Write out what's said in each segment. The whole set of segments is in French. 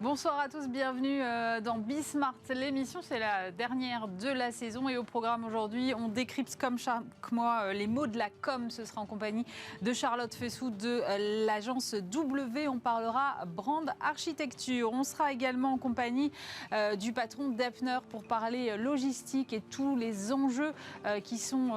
Bonsoir à tous, bienvenue dans Bismart. L'émission, c'est la dernière de la saison et au programme aujourd'hui, on décrypte comme chaque mois les mots de la com. Ce sera en compagnie de Charlotte Fessou de l'agence W. On parlera brand architecture. On sera également en compagnie du patron d'Epner pour parler logistique et tous les enjeux qui sont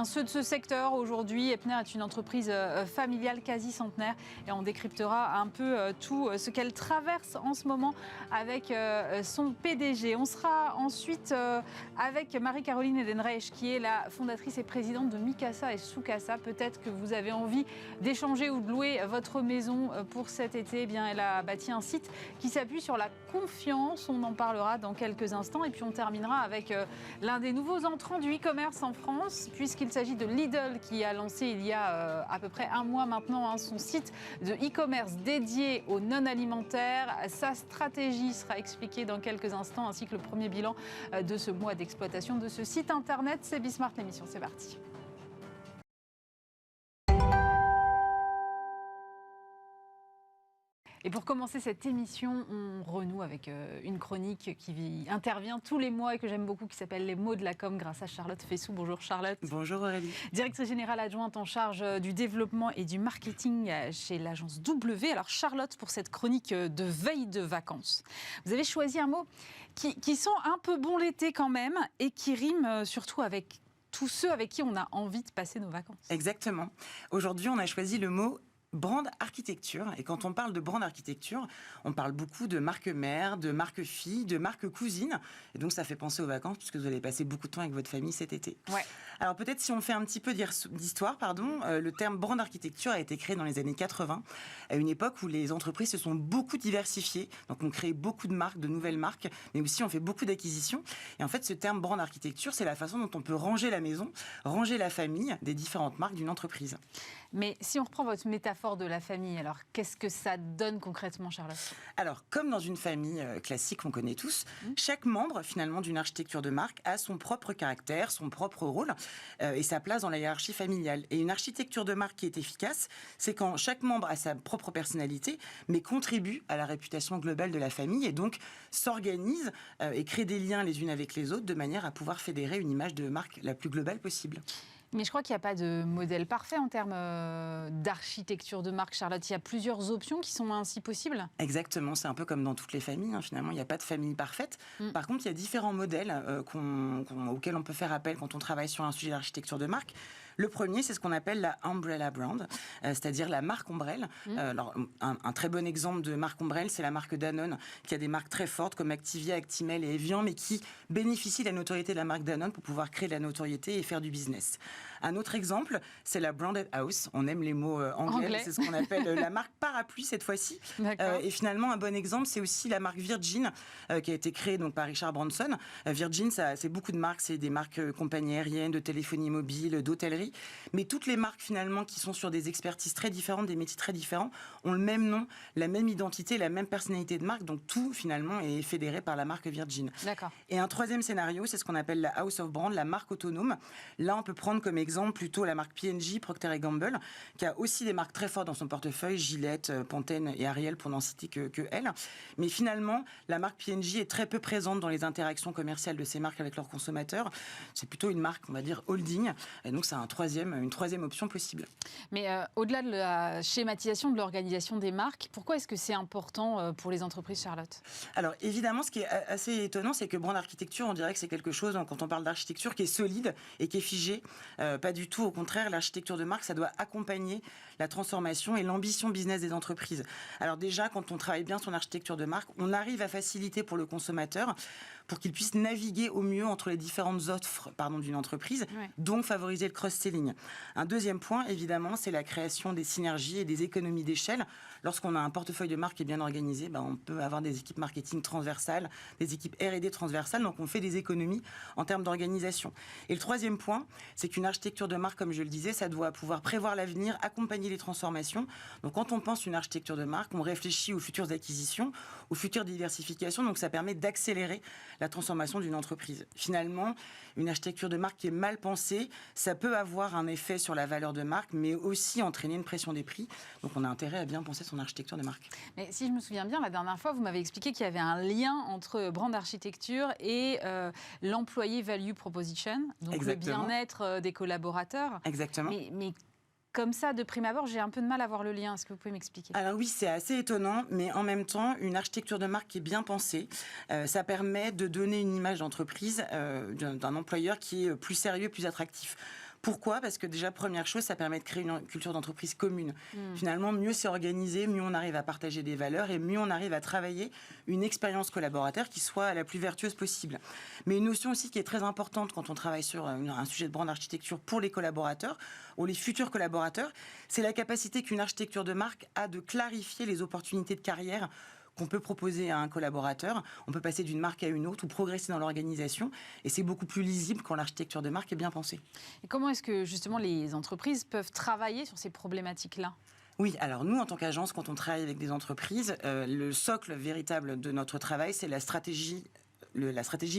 ceux de ce secteur aujourd'hui. Epner est une entreprise familiale quasi centenaire et on décryptera un peu tout ce qu'elle traverse en ce moment avec son PDG. On sera ensuite avec Marie-Caroline Edenreich qui est la fondatrice et présidente de Mikasa et Sukasa. Peut-être que vous avez envie d'échanger ou de louer votre maison pour cet été. Eh bien, elle a bâti un site qui s'appuie sur la confiance. On en parlera dans quelques instants. Et puis on terminera avec l'un des nouveaux entrants du e-commerce en France, puisqu'il s'agit de Lidl qui a lancé il y a à peu près un mois maintenant son site de e-commerce dédié aux non-alimentaires. Sa stratégie sera expliquée dans quelques instants, ainsi que le premier bilan de ce mois d'exploitation de ce site internet. C'est Bismart l'émission, c'est parti. Et pour commencer cette émission, on renoue avec une chronique qui intervient tous les mois et que j'aime beaucoup, qui s'appelle Les mots de la com, grâce à Charlotte Fessou. Bonjour Charlotte. Bonjour Aurélie. Directrice générale adjointe en charge du développement et du marketing chez l'agence W. Alors Charlotte, pour cette chronique de veille de vacances, vous avez choisi un mot qui sent un peu bon l'été quand même et qui rime surtout avec tous ceux avec qui on a envie de passer nos vacances. Exactement. Aujourd'hui, on a choisi le mot brand architecture. Et quand on parle de brand architecture, on parle beaucoup de marque mère, de marque fille, de marque cousine. Et donc, ça fait penser aux vacances puisque vous allez passer beaucoup de temps avec votre famille cet été. Ouais. Alors, peut-être si on fait un petit peu d'histoire, le terme brand architecture a été créé dans les années 80, à une époque où les entreprises se sont beaucoup diversifiées. Donc, on crée beaucoup de marques, de nouvelles marques, mais aussi on fait beaucoup d'acquisitions. Et en fait, ce terme brand architecture, c'est la façon dont on peut ranger la maison, ranger la famille des différentes marques d'une entreprise. Mais si on reprend votre métaphore de la famille, alors qu'est-ce que ça donne concrètement, Charlotte ? Alors, comme dans une famille classique qu'on connaît tous, chaque membre finalement d'une architecture de marque a son propre caractère, son propre rôle et sa place dans la hiérarchie familiale. Et une architecture de marque qui est efficace, c'est quand chaque membre a sa propre personnalité, mais contribue à la réputation globale de la famille et donc s'organise et crée des liens les unes avec les autres de manière à pouvoir fédérer une image de marque la plus globale possible. Mais je crois qu'il n'y a pas de modèle parfait en termes d'architecture de marque, Charlotte. Il y a plusieurs options qui sont ainsi possibles. Exactement, c'est un peu comme dans toutes les familles. Finalement, il n'y a pas de famille parfaite. Par contre, il y a différents modèles auxquels on peut faire appel quand on travaille sur un sujet d'architecture de marque. Le premier, c'est ce qu'on appelle la umbrella brand, c'est-à-dire la marque ombrelle. Alors, un très bon exemple de marque ombrelle, c'est la marque Danone, qui a des marques très fortes comme Activia, Actimel et Evian, mais qui bénéficient de la notoriété de la marque Danone pour pouvoir créer de la notoriété et faire du business. Un autre exemple, c'est la branded house. On aime les mots anglais. C'est ce qu'on appelle la marque parapluie cette fois-ci. Et finalement, un bon exemple, c'est aussi la marque Virgin, qui a été créée donc par Richard Branson. Virgin, c'est beaucoup de marques. C'est des marques compagnies aériennes, de téléphonie mobile, d'hôtellerie. Mais toutes les marques finalement qui sont sur des expertises très différentes, des métiers très différents, ont le même nom, la même identité, la même personnalité de marque. Donc tout finalement est fédéré par la marque Virgin. D'accord. Et un troisième scénario, c'est ce qu'on appelle la house of brand, la marque autonome. Là, on peut prendre comme exemple plutôt la marque P&G, Procter & Gamble, qui a aussi des marques très fortes dans son portefeuille, Gillette, Pantene et Ariel, pour n'en citer que elle. Mais finalement, la marque P&G est très peu présente dans les interactions commerciales de ces marques avec leurs consommateurs. C'est plutôt une marque, on va dire, holding. Et donc, c'est une troisième option possible. Mais au-delà de la schématisation de l'organisation des marques, pourquoi est-ce que c'est important pour les entreprises, Charlotte ? Alors, évidemment, ce qui est assez étonnant, c'est que brand architecture, on dirait que c'est quelque chose, quand on parle d'architecture, qui est solide et qui est figé. Pas du tout, au contraire, l'architecture de marque, ça doit accompagner la transformation et l'ambition business des entreprises. Alors déjà, quand on travaille bien sur l'architecture de marque, on arrive à faciliter pour le consommateur pour qu'il puisse naviguer au mieux entre les différentes offres d'une entreprise, donc favoriser le cross-selling. Un deuxième point, évidemment, c'est la création des synergies et des économies d'échelle. Lorsqu'on a un portefeuille de marque qui est bien organisé, on peut avoir des équipes marketing transversales, des équipes R&D transversales, donc on fait des économies en termes d'organisation. Et le troisième point, c'est qu'une architecture de marque, comme je le disais, ça doit pouvoir prévoir l'avenir, accompagner les transformations. Donc quand on pense une architecture de marque, on réfléchit aux futures acquisitions, aux futures diversifications, donc ça permet d'accélérer la transformation d'une entreprise. Finalement, une architecture de marque qui est mal pensée, ça peut avoir avoir un effet sur la valeur de marque, mais aussi entraîner une pression des prix. Donc on a intérêt à bien penser son architecture de marque. Mais si je me souviens bien, la dernière fois, vous m'avez expliqué qu'il y avait un lien entre brand architecture et l'employé value proposition, donc Exactement. le bien-être des collaborateurs. Exactement. Mais comme ça, de prime abord, j'ai un peu de mal à voir le lien. Est-ce que vous pouvez m'expliquer ? Alors oui, c'est assez étonnant, mais en même temps, une architecture de marque qui est bien pensée, ça permet de donner une image d'entreprise d'un employeur qui est plus sérieux, plus attractif. Pourquoi ? Parce que déjà, première chose, ça permet de créer une culture d'entreprise commune. Finalement, mieux c'est organisé, mieux on arrive à partager des valeurs et mieux on arrive à travailler une expérience collaborateur qui soit la plus vertueuse possible. Mais une notion aussi qui est très importante quand on travaille sur un sujet de brand architecture pour les collaborateurs ou les futurs collaborateurs, c'est la capacité qu'une architecture de marque a de clarifier les opportunités de carrière qu'on peut proposer à un collaborateur. On peut passer d'une marque à une autre ou progresser dans l'organisation. Et c'est beaucoup plus lisible quand l'architecture de marque est bien pensée. Et comment est-ce que justement les entreprises peuvent travailler sur ces problématiques-là ? Oui, alors nous, en tant qu'agence, quand on travaille avec des entreprises, le socle véritable de notre travail, c'est la stratégie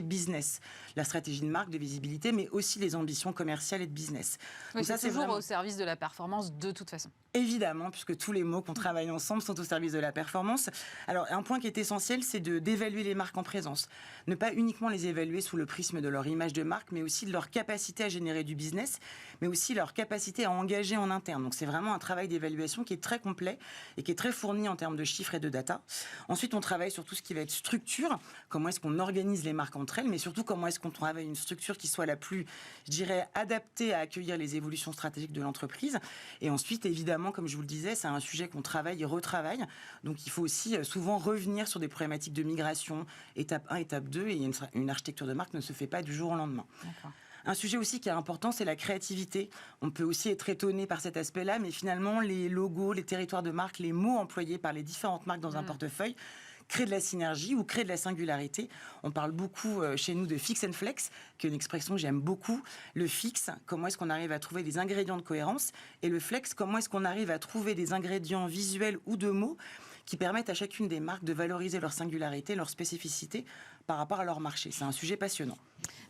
business, la stratégie de marque, de visibilité, mais aussi les ambitions commerciales et de business. Oui, donc ça, c'est toujours vraiment au service de la performance de toute façon. Évidemment, puisque tous les mots qu'on travaille ensemble sont au service de la performance. Alors, un point qui est essentiel, c'est d'évaluer les marques en présence. Ne pas uniquement les évaluer sous le prisme de leur image de marque, mais aussi de leur capacité à générer du business, mais aussi leur capacité à engager en interne. Donc, c'est vraiment un travail d'évaluation qui est très complet et qui est très fourni en termes de chiffres et de data. Ensuite, on travaille sur tout ce qui va être structure. Comment est-ce qu'on organise les marques entre elles, mais surtout comment est-ce qu'on travaille une structure qui soit la plus, je dirais, adaptée à accueillir les évolutions stratégiques de l'entreprise. Et ensuite, évidemment, comme je vous le disais, c'est un sujet qu'on travaille et retravaille. Donc, il faut aussi souvent revenir sur des problématiques de migration, étape 1, étape 2, et une architecture de marque ne se fait pas du jour au lendemain. D'accord. Un sujet aussi qui est important, c'est la créativité. On peut aussi être étonné par cet aspect-là, mais finalement, les logos, les territoires de marque, les mots employés par les différentes marques dans un portefeuille créer de la synergie ou créer de la singularité. On parle beaucoup chez nous de fix and flex, qui est une expression que j'aime beaucoup. Le fixe, comment est-ce qu'on arrive à trouver des ingrédients de cohérence, et le flex, comment est-ce qu'on arrive à trouver des ingrédients visuels ou de mots qui permettent à chacune des marques de valoriser leur singularité, leur spécificité par rapport à leur marché. C'est un sujet passionnant.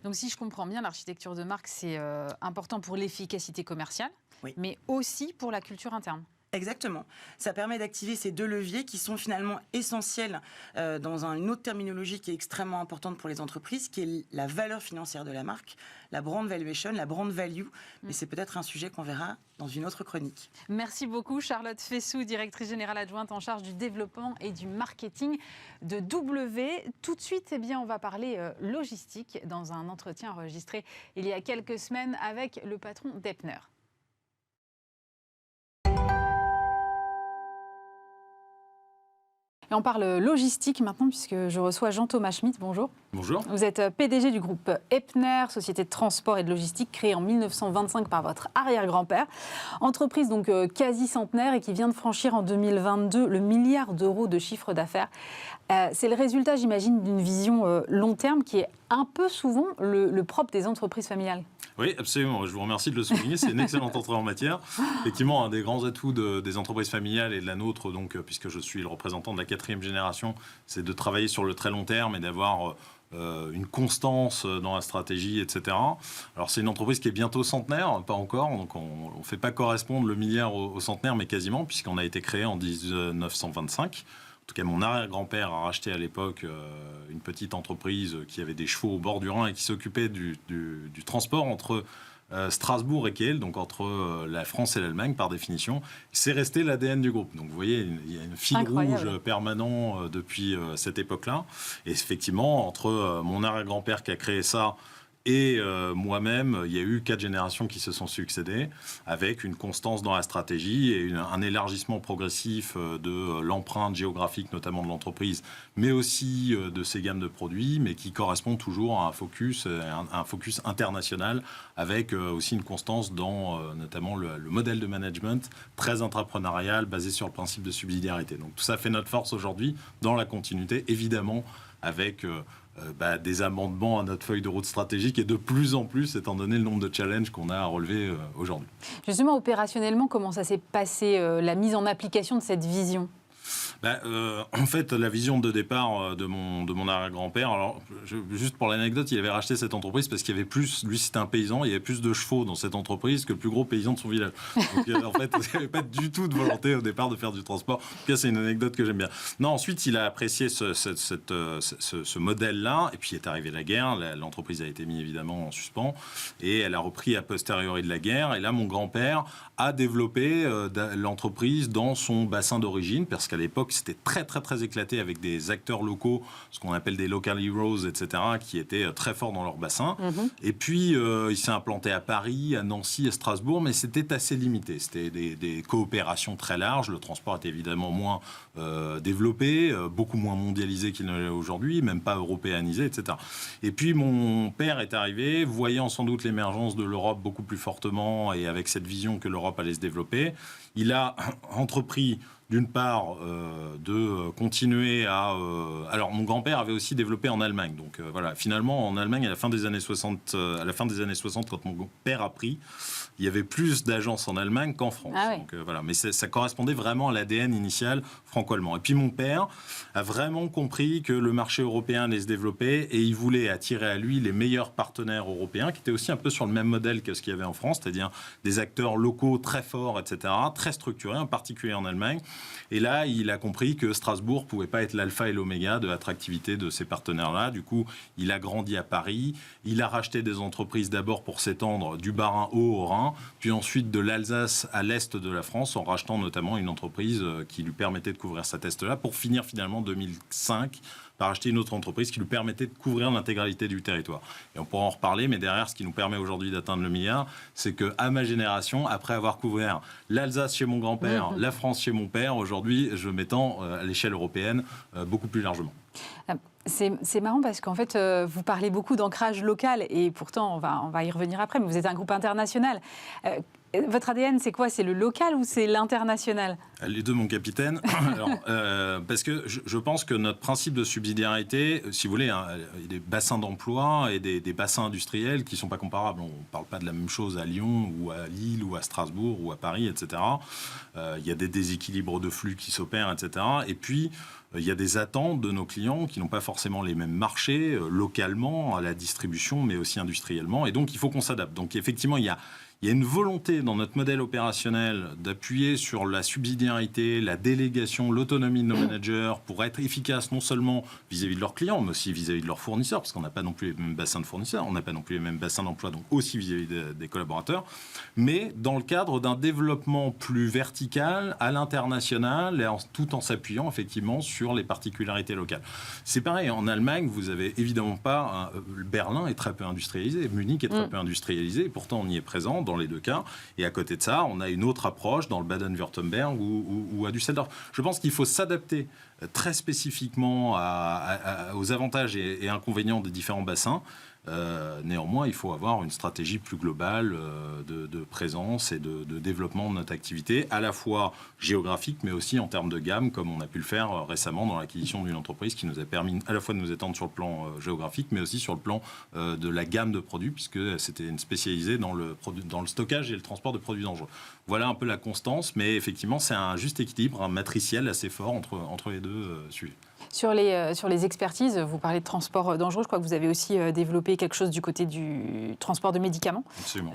Donc si je comprends bien, l'architecture de marque, c'est important pour l'efficacité commerciale, oui, mais aussi pour la culture interne. Exactement. Ça permet d'activer ces deux leviers qui sont finalement essentiels dans une autre terminologie qui est extrêmement importante pour les entreprises, qui est la valeur financière de la marque, la brand valuation, la brand value. Mais c'est peut-être un sujet qu'on verra dans une autre chronique. Merci beaucoup Charlotte Fessou, directrice générale adjointe en charge du développement et du marketing de W. Tout de suite, on va parler logistique dans un entretien enregistré il y a quelques semaines avec le patron d'Epner. Et on parle logistique maintenant puisque je reçois Jean-Thomas Schmitt. Bonjour. Bonjour. Vous êtes PDG du groupe Epner, société de transport et de logistique créée en 1925 par votre arrière-grand-père. Entreprise donc quasi centenaire et qui vient de franchir en 2022 le milliard d'euros de chiffre d'affaires. C'est le résultat, j'imagine, d'une vision long terme qui est un peu souvent le propre des entreprises familiales. Oui, absolument. Je vous remercie de le souligner. C'est une excellente entrée en matière. Effectivement, un des grands atouts des entreprises familiales et de la nôtre, donc, puisque je suis le représentant de la 4e génération, c'est de travailler sur le très long terme et d'avoir une constance dans la stratégie, etc. Alors, c'est une entreprise qui est bientôt centenaire, pas encore. Donc, on ne fait pas correspondre le milliard au centenaire, mais quasiment, puisqu'on a été créé en 1925. En tout cas, mon arrière-grand-père a racheté à l'époque une petite entreprise qui avait des chevaux au bord du Rhin et qui s'occupait du transport entre Strasbourg et Kiel, donc entre la France et l'Allemagne par définition. C'est resté l'ADN du groupe. Donc vous voyez, il y a une fil rouge permanent depuis cette époque-là. Et effectivement, entre mon arrière-grand-père qui a créé ça et moi-même, il y a eu 4 générations qui se sont succédées avec une constance dans la stratégie et un élargissement progressif de l'empreinte géographique, notamment de l'entreprise, mais aussi de ses gammes de produits, mais qui correspond toujours à un focus international avec aussi une constance dans notamment le modèle de management très intrapreneurial basé sur le principe de subsidiarité. Donc tout ça fait notre force aujourd'hui dans la continuité, évidemment, avec des amendements à notre feuille de route stratégique et de plus en plus, étant donné le nombre de challenges qu'on a à relever aujourd'hui. Justement, opérationnellement, comment ça s'est passé, la mise en application de cette vision ? En fait, la vision de départ de mon arrière-grand-père, alors juste pour l'anecdote, il avait racheté cette entreprise parce qu'il y avait plus, lui c'était un paysan, il y avait plus de chevaux dans cette entreprise que le plus gros paysan de son village. Donc en fait, il n'y avait pas du tout de volonté au départ de faire du transport. En tout cas, c'est une anecdote que j'aime bien. Non, ensuite, il a apprécié ce modèle-là, et puis est arrivée la guerre, l'entreprise a été mise évidemment en suspens, et elle a repris a posteriori de la guerre, et là, mon grand-père a développé l'entreprise dans son bassin d'origine, parce qu'à l'époque, c'était très, très, très éclaté avec des acteurs locaux, ce qu'on appelle des local heroes, etc., qui étaient très forts dans leur bassin. Et puis, il s'est implanté à Paris, à Nancy, à Strasbourg, mais c'était assez limité. C'était des coopérations très larges. Le transport était évidemment moins développé, beaucoup moins mondialisé qu'il ne l'est aujourd'hui, même pas européanisé, etc. Et puis, mon père est arrivé, voyant sans doute l'émergence de l'Europe beaucoup plus fortement et avec cette vision que l'Europe allait se développer. Il a entrepris d'une part, de continuer à... alors, mon grand-père avait aussi développé en Allemagne. Donc, voilà, finalement, en Allemagne, à la fin des années 60, quand mon père a pris, il y avait plus d'agences en Allemagne qu'en France. Ah ouais. Donc, voilà. Mais ça correspondait vraiment à l'ADN initial franco-allemand. Et puis, mon père a vraiment compris que le marché européen allait se développer et il voulait attirer à lui les meilleurs partenaires européens, qui étaient aussi un peu sur le même modèle que ce qu'il y avait en France, c'est-à-dire des acteurs locaux très forts, etc., très structurés, en particulier en Allemagne. Et là, il a compris que Strasbourg ne pouvait pas être l'alpha et l'oméga de l'attractivité de ces partenaires-là. Du coup, il a grandi à Paris. Il a racheté des entreprises d'abord pour s'étendre du Bas-Rhin au Rhin, puis ensuite de l'Alsace à l'est de la France, en rachetant notamment une entreprise qui lui permettait de couvrir cet est-là, pour finir finalement en 2005 par acheter une autre entreprise qui lui permettait de couvrir l'intégralité du territoire. Et on pourra en reparler, mais derrière, ce qui nous permet aujourd'hui d'atteindre le milliard, c'est qu'à ma génération, après avoir couvert l'Alsace chez mon grand-père, la France chez mon père, aujourd'hui, je m'étends à l'échelle européenne beaucoup plus largement. C'est marrant parce qu'en fait, vous parlez beaucoup d'ancrage local et pourtant, on va y revenir après, mais vous êtes un groupe international. Votre ADN, c'est quoi? C'est le local ou c'est l'international? Les deux, mon capitaine. Alors, parce que je pense que notre principe de subsidiarité, si vous voulez, hein, il y a des bassins d'emploi et des bassins industriels qui ne sont pas comparables. On ne parle pas de la même chose à Lyon ou à Lille ou à Strasbourg ou à Paris, etc. Il y a des déséquilibres de flux qui s'opèrent, etc. Et puis, il y a des attentes de nos clients qui n'ont pas forcément les mêmes marchés localement, à la distribution, mais aussi industriellement. Et donc, il faut qu'on s'adapte. Donc, effectivement, il y a une volonté dans notre modèle opérationnel d'appuyer sur la subsidiarité, la délégation, l'autonomie de nos managers pour être efficaces non seulement vis-à-vis de leurs clients, mais aussi vis-à-vis de leurs fournisseurs, parce qu'on n'a pas non plus les mêmes bassins de fournisseurs, on n'a pas non plus les mêmes bassins d'emploi, donc aussi vis-à-vis des collaborateurs, mais dans le cadre d'un développement plus vertical à l'international, et tout en s'appuyant effectivement sur les particularités locales. C'est pareil, en Allemagne, vous n'avez évidemment pas... Berlin est très peu industrialisé, Munich est très peu industrialisé, et pourtant on y est présent dans les deux cas. Et à côté de ça, on a une autre approche dans le Baden-Württemberg ou à Düsseldorf. Je pense qu'il faut s'adapter très spécifiquement aux avantages et inconvénients des différents bassins. Néanmoins, il faut avoir une stratégie plus globale de présence et de développement de notre activité, à la fois géographique, mais aussi en termes de gamme, comme on a pu le faire récemment dans l'acquisition d'une entreprise qui nous a permis à la fois de nous étendre sur le plan géographique, mais aussi sur le plan de la gamme de produits, puisque c'était une spécialisée dans le stockage et le transport de produits dangereux. Voilà un peu la constance, mais effectivement, c'est un juste équilibre, un matriciel assez fort entre les deux sujets. Sur les expertises, vous parlez de transport dangereux. Je crois que vous avez aussi développé quelque chose du côté du transport de médicaments. Absolument.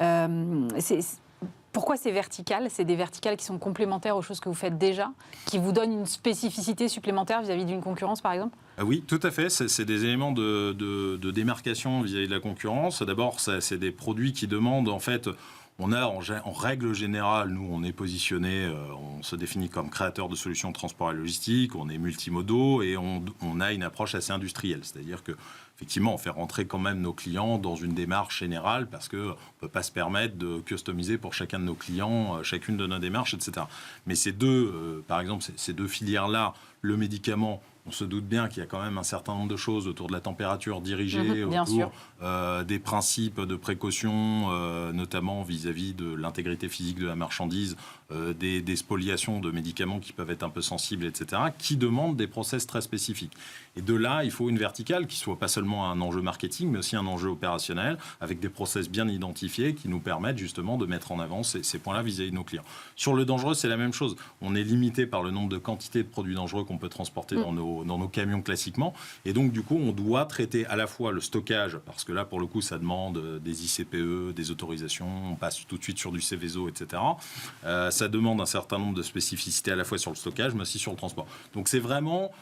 Pourquoi c'est vertical? C'est des verticales qui sont complémentaires aux choses que vous faites déjà, qui vous donnent une spécificité supplémentaire vis-à-vis d'une concurrence, par exemple? Oui, tout à fait. C'est des éléments de démarcation vis-à-vis de la concurrence. D'abord, c'est des produits qui demandent, en fait... On a, en règle générale, nous, on est positionné, on se définit comme créateur de solutions de transport et logistique, on est multimodaux et on a une approche assez industrielle. C'est-à-dire que, effectivement, on fait rentrer quand même nos clients dans une démarche générale parce qu'on ne peut pas se permettre de customiser pour chacun de nos clients, chacune de nos démarches, etc. Mais par exemple, ces deux filières-là, le médicament, on se doute bien qu'il y a quand même un certain nombre de choses autour de la température dirigée, autour des principes de précaution, notamment vis-à-vis de l'intégrité physique de la marchandise, des spoliations de médicaments qui peuvent être un peu sensibles, etc., qui demandent des process très spécifiques. Et de là, il faut une verticale qui soit pas seulement un enjeu marketing, mais aussi un enjeu opérationnel, avec des process bien identifiés qui nous permettent justement de mettre en avant ces points-là vis-à-vis de nos clients. Sur le dangereux, c'est la même chose. On est limité par le nombre de quantités de produits dangereux qu'on peut transporter dans nos camions classiquement. Et donc, du coup, on doit traiter à la fois le stockage, parce que là, pour le coup, ça demande des ICPE, des autorisations, on passe tout de suite sur du Céveso, etc. Ça demande un certain nombre de spécificités à la fois sur le stockage, mais aussi sur le transport. Donc, c'est vraiment...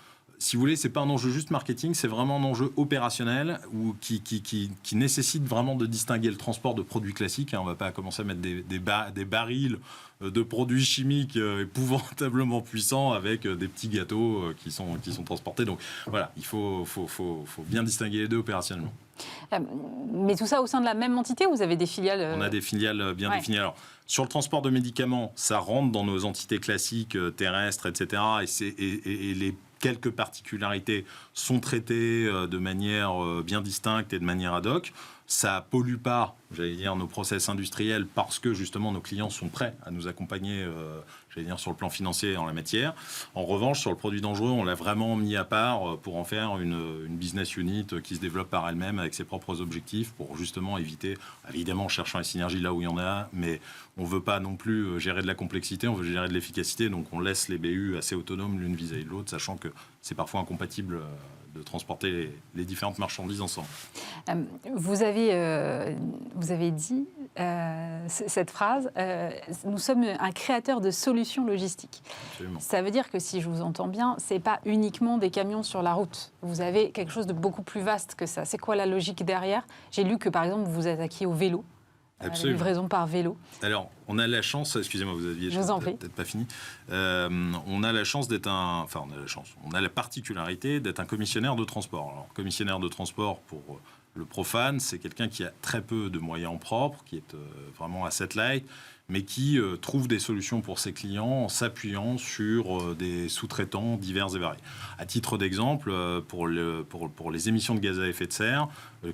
Si vous voulez, c'est pas un enjeu juste marketing, c'est vraiment un enjeu opérationnel qui nécessite vraiment de distinguer le transport de produits classiques. On ne va pas commencer à mettre des barils de produits chimiques épouvantablement puissants avec des petits gâteaux qui sont transportés. Donc voilà, il faut bien distinguer les deux opérationnellement. Mais tout ça au sein de la même entité ou vous avez des filiales On a des filiales bien définies. Alors, sur le transport de médicaments, ça rentre dans nos entités classiques, terrestres, etc. Et les quelques particularités sont traitées de manière bien distincte et de manière ad hoc. Ça pollue pas, j'allais dire, nos process industriels parce que justement nos clients sont prêts à nous accompagner, j'allais dire, sur le plan financier en la matière. En revanche, sur le produit dangereux, on l'a vraiment mis à part pour en faire une business unit qui se développe par elle-même avec ses propres objectifs pour justement éviter, évidemment en cherchant les synergies là où il y en a, mais on ne veut pas non plus gérer de la complexité, on veut gérer de l'efficacité, donc on laisse les BU assez autonomes l'une vis-à-vis de l'autre, sachant que c'est parfois incompatible de transporter les différentes marchandises ensemble. Vous avez dit cette phrase, nous sommes un créateur de solutions logistiques. Absolument. Ça veut dire que si je vous entends bien, ce n'est pas uniquement des camions sur la route. Vous avez quelque chose de beaucoup plus vaste que ça. C'est quoi la logique derrière ? J'ai lu que par exemple vous vous attaquiez au vélo. La livraison par vélo. Alors, on a la chance, excusez-moi, vous aviez peut-être pas fini. On a la chance d'être on a la particularité d'être un commissionnaire de transport. Alors, commissionnaire de transport pour le profane, c'est quelqu'un qui a très peu de moyens propres, qui est vraiment asset light, mais qui trouve des solutions pour ses clients en s'appuyant sur des sous-traitants divers et variés. À titre d'exemple, pour les émissions de gaz à effet de serre,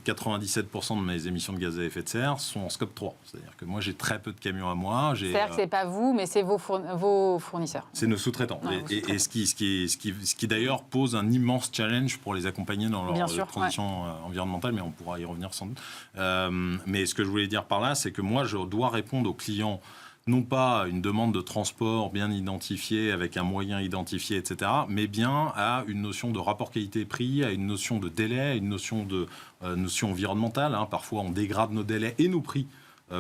97% de mes émissions de gaz à effet de serre sont en scope 3. C'est-à-dire que moi, j'ai très peu de camions à moi. C'est-à-dire que ce n'est pas vous, mais c'est vos fournisseurs. C'est nos sous-traitants. Et ce qui d'ailleurs pose un immense challenge pour les accompagner dans leur transition environnementale, mais on pourra y revenir sans doute. Mais ce que je voulais dire par là, c'est que moi, je dois répondre aux clients non pas à une demande de transport bien identifiée, avec un moyen identifié, etc., mais bien à une notion de rapport qualité-prix, à une notion de délai, à une notion environnementale. Parfois, on dégrade nos délais et nos prix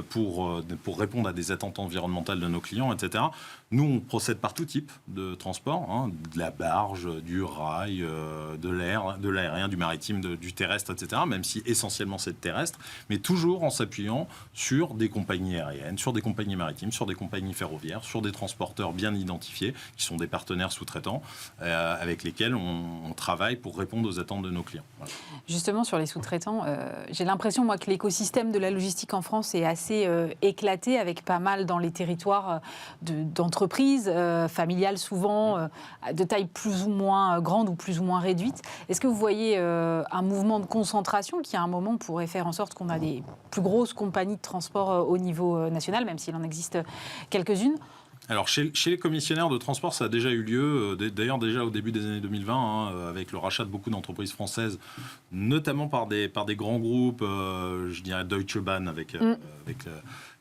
pour répondre à des attentes environnementales de nos clients, etc. Nous, on procède par tout type de transport, de la barge, du rail, de l'air, de l'aérien, du maritime, du terrestre, etc., même si essentiellement c'est terrestre, mais toujours en s'appuyant sur des compagnies aériennes, sur des compagnies maritimes, sur des compagnies ferroviaires, sur des transporteurs bien identifiés, qui sont des partenaires sous-traitants, avec lesquels on travaille pour répondre aux attentes de nos clients. Voilà. Justement, sur les sous-traitants, j'ai l'impression, moi, que l'écosystème de la logistique en France est assez éclaté, avec pas mal dans les territoires d'entreprises familiales, souvent de taille plus ou moins grande ou plus ou moins réduite. Est-ce que vous voyez un mouvement de concentration qui, à un moment, pourrait faire en sorte qu'on a des plus grosses compagnies de transport au niveau national, même s'il en existe quelques-unes ? Alors, chez les commissionnaires de transport, ça a déjà eu lieu, d'ailleurs déjà au début des années 2020, avec le rachat de beaucoup d'entreprises françaises, notamment par des grands groupes, je dirais Deutsche Bahn, avec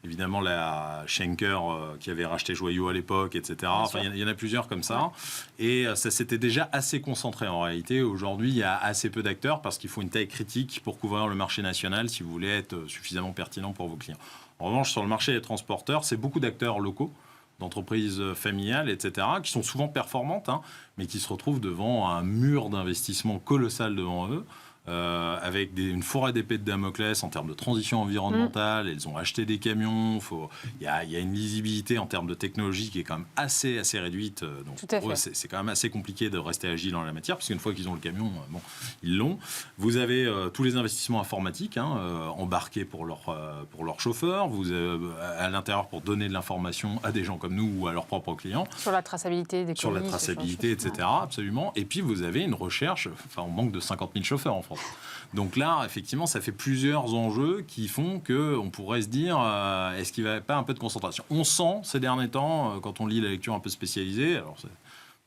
évidemment la Schenker qui avait racheté Joyau à l'époque, etc. Enfin, il y en a plusieurs comme ça. Et ça s'était déjà assez concentré en réalité. Aujourd'hui, il y a assez peu d'acteurs parce qu'il faut une taille critique pour couvrir le marché national si vous voulez être suffisamment pertinent pour vos clients. En revanche, sur le marché des transporteurs, c'est beaucoup d'acteurs locaux, d'entreprises familiales, etc., qui sont souvent performantes, mais qui se retrouvent devant un mur d'investissement colossal devant eux, avec une forêt d'épées de Damoclès en termes de transition environnementale. Elles ont acheté des camions. Il y a une lisibilité en termes de technologie qui est quand même assez réduite. Donc pour eux, c'est quand même assez compliqué de rester agile dans la matière, parce qu'une fois qu'ils ont le camion, ils l'ont. Vous avez tous les investissements informatiques embarqués pour leurs chauffeurs. Vous avez à l'intérieur pour donner de l'information à des gens comme nous ou à leurs propres clients. Sur la traçabilité des colis. Sur la traçabilité, etc. Absolument. Et puis vous avez une recherche. On manque de 50 000 chauffeurs en France. Donc là, effectivement, ça fait plusieurs enjeux qui font qu'on pourrait se dire est-ce qu'il n'y avait pas un peu de concentration ? On sent ces derniers temps, quand on lit la lecture un peu spécialisée, alors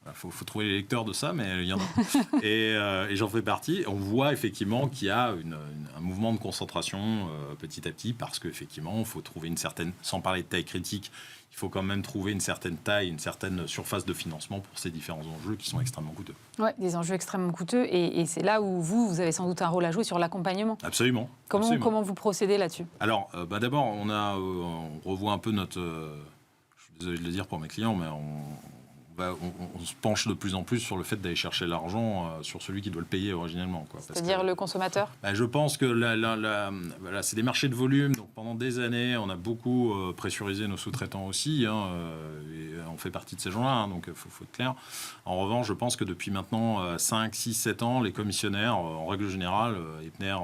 il faut trouver les lecteurs de ça, mais il y en a. Et j'en fais partie. On voit effectivement qu'il y a un mouvement de concentration petit à petit, parce qu'effectivement, il faut trouver une certaine, sans parler de taille critique, il faut quand même trouver une certaine taille, une certaine surface de financement pour ces différents enjeux qui sont extrêmement coûteux. Oui, des enjeux extrêmement coûteux. Et c'est là où vous avez sans doute un rôle à jouer sur l'accompagnement. Absolument. Comment vous procédez là-dessus ? Alors, d'abord, on revoit un peu notre... je suis désolé de le dire pour mes clients, mais on se penche de plus en plus sur le fait d'aller chercher l'argent sur celui qui doit le payer originellement. C'est-à-dire le consommateur ? Je pense que c'est des marchés de volume. Donc pendant des années, on a beaucoup pressurisé nos sous-traitants aussi. Et on fait partie de ces gens-là, donc il faut être clair. En revanche, je pense que depuis maintenant 5, 6, 7 ans, les commissionnaires, en règle générale, Epner,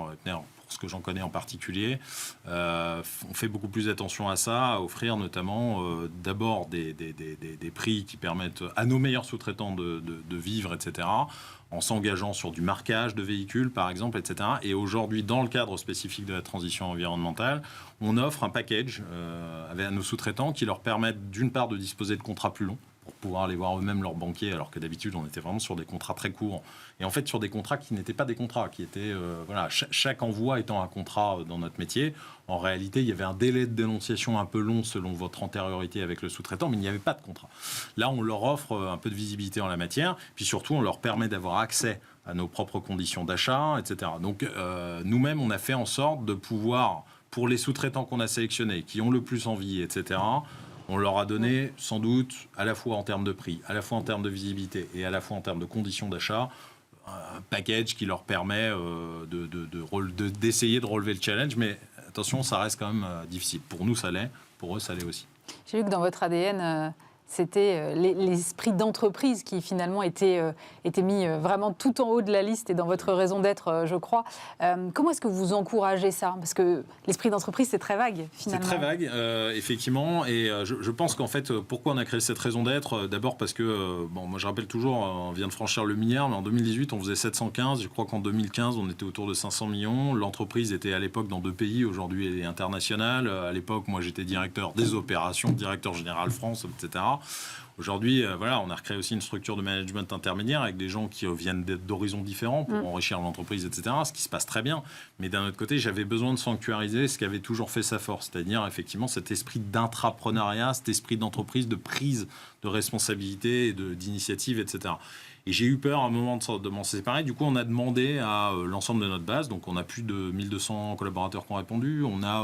ce que j'en connais en particulier, on fait beaucoup plus attention à ça, à offrir notamment d'abord des prix qui permettent à nos meilleurs sous-traitants de vivre, etc., en s'engageant sur du marquage de véhicules, par exemple, etc. Et aujourd'hui, dans le cadre spécifique de la transition environnementale, on offre un package à nos sous-traitants qui leur permettent d'une part de disposer de contrats plus longs, pour pouvoir aller voir eux-mêmes leurs banquiers, alors que d'habitude, on était vraiment sur des contrats très courts. Et en fait, sur des contrats qui n'étaient pas des contrats, qui étaient... chaque envoi étant un contrat dans notre métier, en réalité, il y avait un délai de dénonciation un peu long selon votre antériorité avec le sous-traitant, mais il n'y avait pas de contrat. Là, on leur offre un peu de visibilité en la matière, puis surtout, on leur permet d'avoir accès à nos propres conditions d'achat, etc. Donc, nous-mêmes, on a fait en sorte de pouvoir, pour les sous-traitants qu'on a sélectionnés, qui ont le plus envie, etc., on leur a donné, sans doute, à la fois en termes de prix, à la fois en termes de visibilité et à la fois en termes de conditions d'achat, un package qui leur permet d'essayer de relever le challenge. Mais attention, ça reste quand même difficile. Pour nous, ça l'est. Pour eux, ça l'est aussi. J'ai vu que dans votre ADN... c'était l'esprit d'entreprise qui finalement était mis vraiment tout en haut de la liste et dans votre raison d'être, je crois. Comment est-ce que vous encouragez ça ? Parce que l'esprit d'entreprise, c'est très vague, finalement. C'est très vague, effectivement. Et je pense qu'en fait, pourquoi on a créé cette raison d'être ? D'abord parce que, moi je rappelle toujours, on vient de franchir le milliard, mais en 2018, on faisait 715. Je crois qu'en 2015, on était autour de 500 millions. L'entreprise était à l'époque dans 2 pays. Aujourd'hui, elle est internationale. À l'époque, moi, j'étais directeur des opérations, directeur général France, etc. Aujourd'hui, on a recréé aussi une structure de management intermédiaire avec des gens qui viennent d'horizons différents pour enrichir l'entreprise, etc., ce qui se passe très bien. Mais d'un autre côté, j'avais besoin de sanctuariser ce qui avait toujours fait sa force, c'est-à-dire effectivement cet esprit d'intrapreneuriat, cet esprit d'entreprise, de prise de responsabilité, d'initiative, etc. Et j'ai eu peur à un moment de m'en séparer. Du coup, on a demandé à l'ensemble de notre base, donc on a plus de 1200 collaborateurs qui ont répondu, on a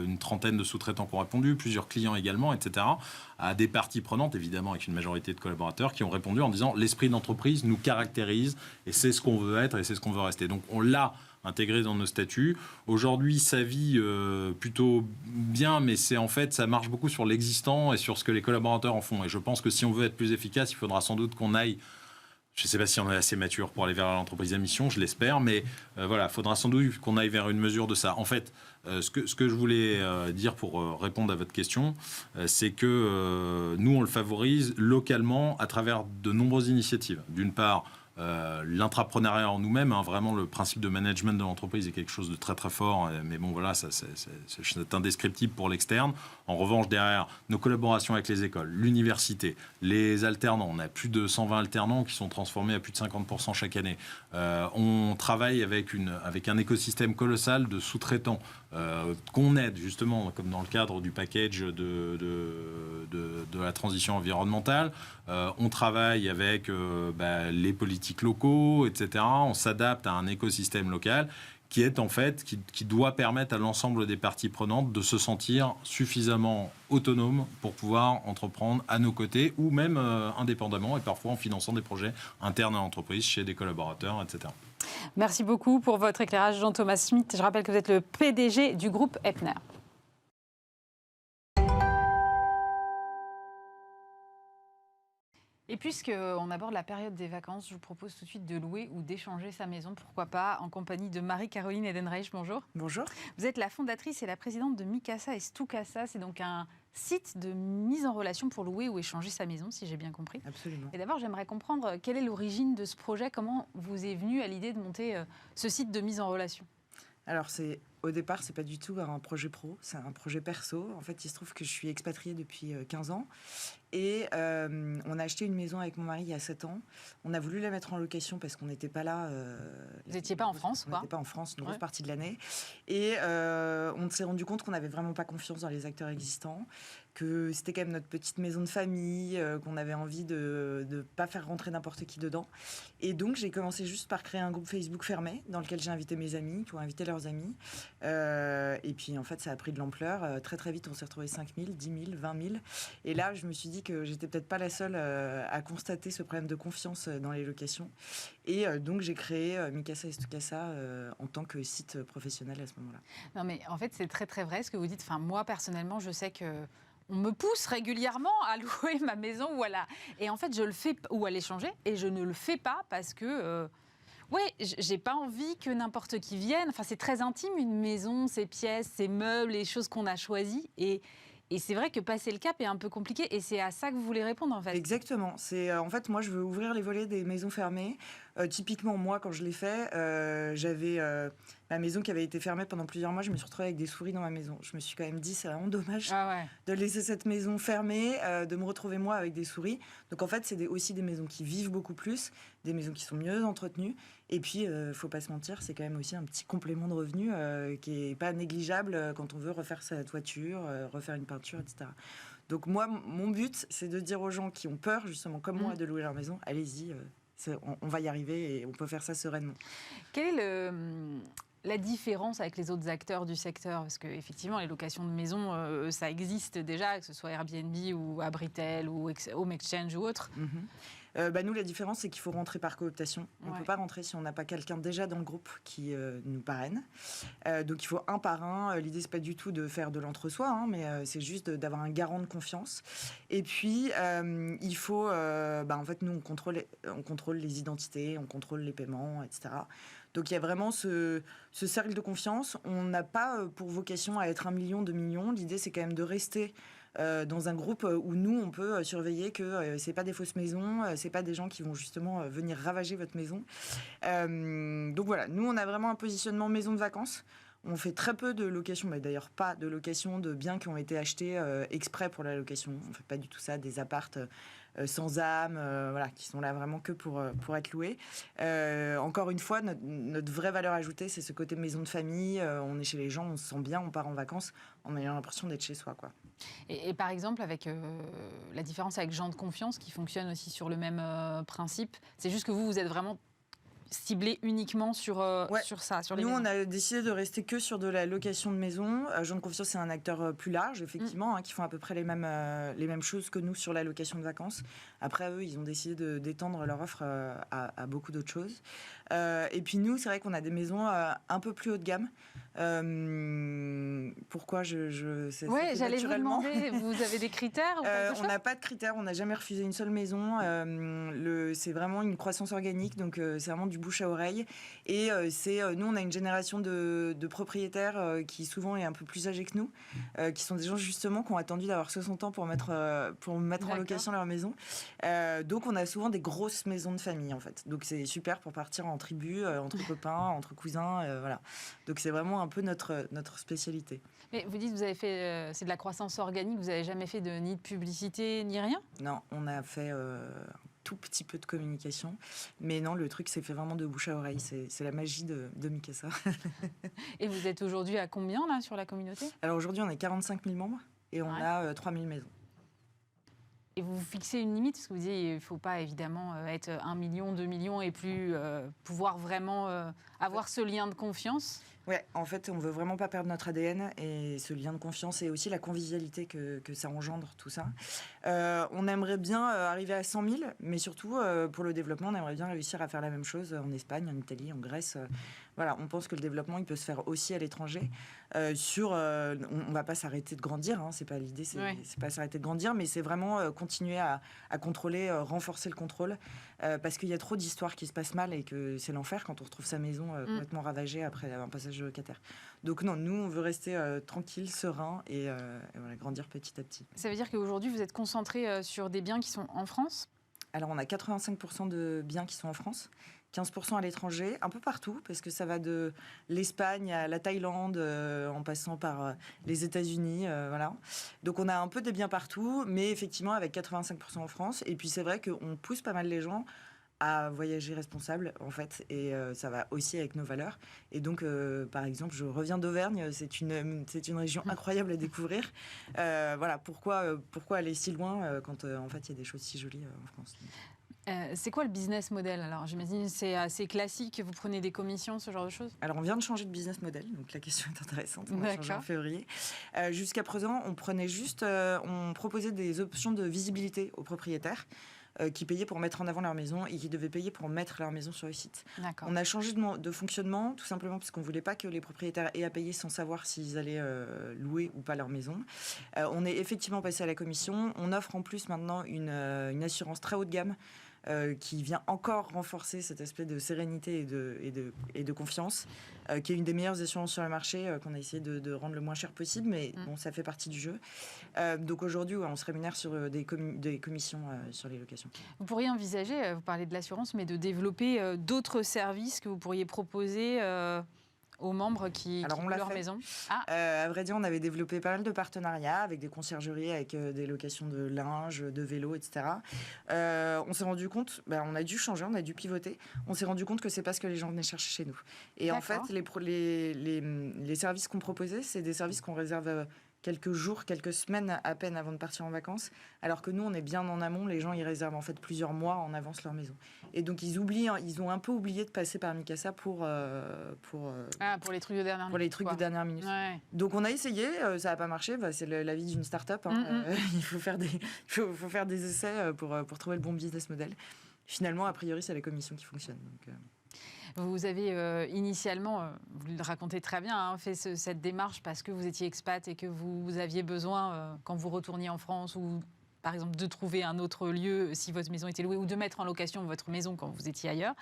une trentaine de sous-traitants qui ont répondu, plusieurs clients également, etc., à des parties prenantes, évidemment, avec une majorité de collaborateurs qui ont répondu en disant « l'esprit d'entreprise nous caractérise et c'est ce qu'on veut être et c'est ce qu'on veut rester ». Donc on l'a intégré dans nos statuts. Aujourd'hui, ça vit plutôt bien, mais c'est en fait, ça marche beaucoup sur l'existant et sur ce que les collaborateurs en font. Et je pense que si on veut être plus efficace, il faudra sans doute qu'on aille... Je ne sais pas si on est assez mature pour aller vers l'entreprise à mission, je l'espère, mais il faudra sans doute qu'on aille vers une mesure de ça. En fait, ce que je voulais dire pour répondre à votre question, c'est que nous, on le favorise localement à travers de nombreuses initiatives. D'une part, l'intrapreneuriat en nous-mêmes, vraiment le principe de management de l'entreprise est quelque chose de très très fort, mais bon voilà, c'est indescriptible pour l'externe. En revanche, derrière, nos collaborations avec les écoles, l'université, les alternants, on a plus de 120 alternants qui sont transformés à plus de 50% chaque année. On travaille avec un écosystème colossal de sous-traitants qu'on aide justement, comme dans le cadre du package de la transition environnementale. On travaille avec les politiques locaux, etc. On s'adapte à un écosystème local qui est en fait, qui doit permettre à l'ensemble des parties prenantes de se sentir suffisamment autonomes pour pouvoir entreprendre à nos côtés ou même indépendamment et parfois en finançant des projets internes à l'entreprise, chez des collaborateurs, etc. Merci beaucoup pour votre éclairage, Jean-Thomas Smith. Je rappelle que vous êtes le PDG du groupe Epner. Et puisqu'on aborde la période des vacances, je vous propose tout de suite de louer ou d'échanger sa maison, pourquoi pas, en compagnie de Marie-Caroline Edenreich. Bonjour. Bonjour. Vous êtes la fondatrice et la présidente de Mikasa et Stucasa. C'est donc un site de mise en relation pour louer ou échanger sa maison, si j'ai bien compris. Absolument. Et d'abord, j'aimerais comprendre quelle est l'origine de ce projet, comment vous est venu à l'idée de monter ce site de mise en relation. Alors, au départ, c'est pas du tout un projet pro, c'est un projet perso. En fait, il se trouve que je suis expatriée depuis 15 ans et on a acheté une maison avec mon mari il y a 7 ans. On a voulu la mettre en location parce qu'on n'était pas là. Vous n'étiez pas en France, quoi. On n'était pas en France une grosse partie de l'année. Et on s'est rendu compte qu'on n'avait vraiment pas confiance dans les acteurs existants, que c'était quand même notre petite maison de famille, qu'on avait envie de ne pas faire rentrer n'importe qui dedans. Et donc, j'ai commencé juste par créer un groupe Facebook fermé dans lequel j'ai invité mes amis pour inviter leurs amis. Et puis, en fait, ça a pris de l'ampleur. Très, très vite, on s'est retrouvé 5 000, 10 000, 20 000. Et là, je me suis dit que j'étais peut-être pas la seule à constater ce problème de confiance dans les locations. Et donc, j'ai créé Mikasa et Stucasa en tant que site professionnel à ce moment-là. Non, mais en fait, c'est très, très vrai ce que vous dites. Enfin, moi, personnellement, je sais que on me pousse régulièrement à louer ma maison et en fait je le fais ou à l'échanger et je ne le fais pas parce que j'ai pas envie que n'importe qui vienne. Enfin, c'est très intime une maison, ses pièces, ses meubles, les choses qu'on a choisies et c'est vrai que passer le cap est un peu compliqué et c'est à ça que vous voulez répondre en fait. Exactement. C'est en fait moi je veux ouvrir les volets des maisons fermées. Typiquement moi quand je l'ai fait, j'avais ma maison qui avait été fermée pendant plusieurs mois. Je me suis retrouvée avec des souris dans ma maison. Je me suis quand même dit c'est vraiment dommage de laisser cette maison fermée, de me retrouver moi avec des souris. Donc en fait c'est aussi des maisons qui vivent beaucoup plus, des maisons qui sont mieux entretenues. Et puis faut pas se mentir, c'est quand même aussi un petit complément de revenu qui est pas négligeable quand on veut refaire sa toiture, refaire une peinture, etc. Donc moi, mon but, c'est de dire aux gens qui ont peur, justement, comme moi, de louer leur maison, allez-y, on va y arriver et on peut faire ça sereinement. Quelle est la différence avec les autres acteurs du secteur? Parce qu'effectivement, les locations de maisons, ça existe déjà, que ce soit Airbnb ou Abritel ou Home Exchange ou autre. Nous, la différence, c'est qu'il faut rentrer par cooptation. On ne peut pas rentrer si on n'a pas quelqu'un déjà dans le groupe qui nous parraine. Donc, il faut un par un. L'idée, c'est pas du tout de faire de l'entre-soi, mais c'est juste d'avoir un garant de confiance. Et puis, il faut... en fait, nous, on contrôle les identités, on contrôle les paiements, etc. Donc, il y a vraiment ce cercle de confiance. On n'a pas pour vocation à être 1 million, 2 millions. L'idée, c'est quand même de rester dans un groupe où nous, on peut surveiller que c'est pas des fausses maisons, c'est pas des gens qui vont justement venir ravager votre maison. Donc voilà, nous, on a vraiment un positionnement maison de vacances. On fait très peu de location, mais d'ailleurs pas de location de biens qui ont été achetés exprès pour la location. On fait pas du tout ça, des appartes sans âme, qui sont là vraiment que pour être loués. Encore une fois, notre vraie valeur ajoutée, c'est ce côté maison de famille. On est chez les gens, on se sent bien, on part en vacances, on a l'impression d'être chez soi, quoi. Et par exemple, avec la différence avec Gens de Confiance, qui fonctionne aussi sur le même principe, c'est juste que vous êtes vraiment ciblé uniquement sur ça, sur les maisons. Nous, on a décidé de rester que sur de la location de maison. Gens de Confiance, c'est un acteur plus large, effectivement, qui font à peu près les mêmes choses que nous sur la location de vacances. Après, eux, ils ont décidé d'étendre leur offre à beaucoup d'autres choses. Et puis nous, c'est vrai qu'on a des maisons un peu plus haut de gamme. Pourquoi j'allais vous demander, vous avez des critères ou quelque chose ? On n'a pas de critères, on n'a jamais refusé une seule maison. C'est vraiment une croissance organique, donc c'est vraiment du bouche à oreille. Et nous, on a une génération de propriétaires qui souvent est un peu plus âgés que nous, qui sont des gens justement qui ont attendu d'avoir 60 ans pour mettre en location leur maison. Donc on a souvent des grosses maisons de famille en fait. Donc c'est super pour partir en tribu, entre copains, entre cousins, voilà. Donc c'est vraiment un peu notre spécialité. Mais vous dites que vous avez fait c'est de la croissance organique, vous n'avez jamais fait ni de publicité ni rien ? Non, on a fait tout petit peu de communication, mais non, le truc s'est fait vraiment de bouche à oreille. C'est la magie de Mikasa. Et vous êtes aujourd'hui à combien là sur la communauté ? Alors aujourd'hui, on est 45 000 membres et on a 3 000 maisons. Et vous fixez une limite, parce que vous disiez qu'il ne faut pas évidemment être 1 million, 2 millions et plus pouvoir vraiment avoir ce lien de confiance. Ouais, en fait, on veut vraiment pas perdre notre ADN et ce lien de confiance et aussi la convivialité que ça engendre, tout ça. On aimerait bien arriver à 100 000, mais surtout, pour le développement, on aimerait bien réussir à faire la même chose en Espagne, en Italie, en Grèce. Voilà, on pense que le développement, il peut se faire aussi à l'étranger. On va pas s'arrêter de grandir, hein, c'est pas l'idée, c'est pas s'arrêter de grandir, mais c'est vraiment continuer à contrôler, renforcer le contrôle, parce qu'il y a trop d'histoires qui se passent mal et que c'est l'enfer quand on retrouve sa maison complètement ravagée après un passage de locataire. Donc non, nous, on veut rester tranquille, serein et voilà, grandir petit à petit. Ça veut dire qu'aujourd'hui, vous êtes concentré sur des biens qui sont en France ? Alors, on a 85% de biens qui sont en France, 15% à l'étranger, un peu partout, parce que ça va de l'Espagne à la Thaïlande, en passant par les États-Unis, voilà. Donc, on a un peu des biens partout, mais effectivement, avec 85% en France. Et puis, c'est vrai qu'on pousse pas mal les gens à voyager responsable, en fait, et ça va aussi avec nos valeurs. Et donc, par exemple, je reviens d'Auvergne, c'est une région incroyable à découvrir. Voilà, pourquoi aller si loin quand, en fait, il y a des choses si jolies en France. C'est quoi le business model? Alors, j'imagine que c'est assez classique, vous prenez des commissions, ce genre de choses? Alors, on vient de changer de business model, donc la question est intéressante. On a changé en février. Jusqu'à présent, on proposait des options de visibilité aux propriétaires qui payaient pour mettre en avant leur maison et qui devaient payer pour mettre leur maison sur le site. On a changé de fonctionnement, tout simplement parce qu'on ne voulait pas que les propriétaires aient à payer sans savoir s'ils allaient louer ou pas leur maison. On est effectivement passé à la commission. On offre en plus maintenant une assurance très haut de gamme qui vient encore renforcer cet aspect de sérénité et de confiance, qui est une des meilleures assurances sur le marché, qu'on a essayé de rendre le moins cher possible, mais bon, ça fait partie du jeu. Donc aujourd'hui, on se rémunère sur des commissions sur les locations. Vous pourriez envisager, vous parlez de l'assurance, mais de développer d'autres services que vous pourriez proposer aux membres qui louent leur maison? À vrai dire, on avait développé pas mal de partenariats avec des conciergeries, avec des locations de linge, de vélos, etc. On s'est rendu compte, on a dû changer, on a dû pivoter. On s'est rendu compte que c'est pas ce que les gens venaient chercher chez nous. Et en fait, les services qu'on proposait, c'est des services qu'on réserve quelques jours, quelques semaines à peine avant de partir en vacances, alors que nous, on est bien en amont. Les gens, ils réservent en fait plusieurs mois en avance leur maison. Et donc, ils ont un peu oublié de passer par Mikasa pour les trucs de dernière minute. Pour les trucs de dernière minute. Ouais. Donc, on a essayé, ça n'a pas marché. C'est la vie d'une start-up. Il faut faire des essais pour trouver le bon business model. Finalement, a priori, c'est la commission qui fonctionne. Donc, vous avez initialement, vous le racontez très bien, fait cette démarche parce que vous étiez expat et que vous aviez besoin, quand vous retourniez en France ou par exemple de trouver un autre lieu si votre maison était louée ou de mettre en location votre maison quand vous étiez ailleurs.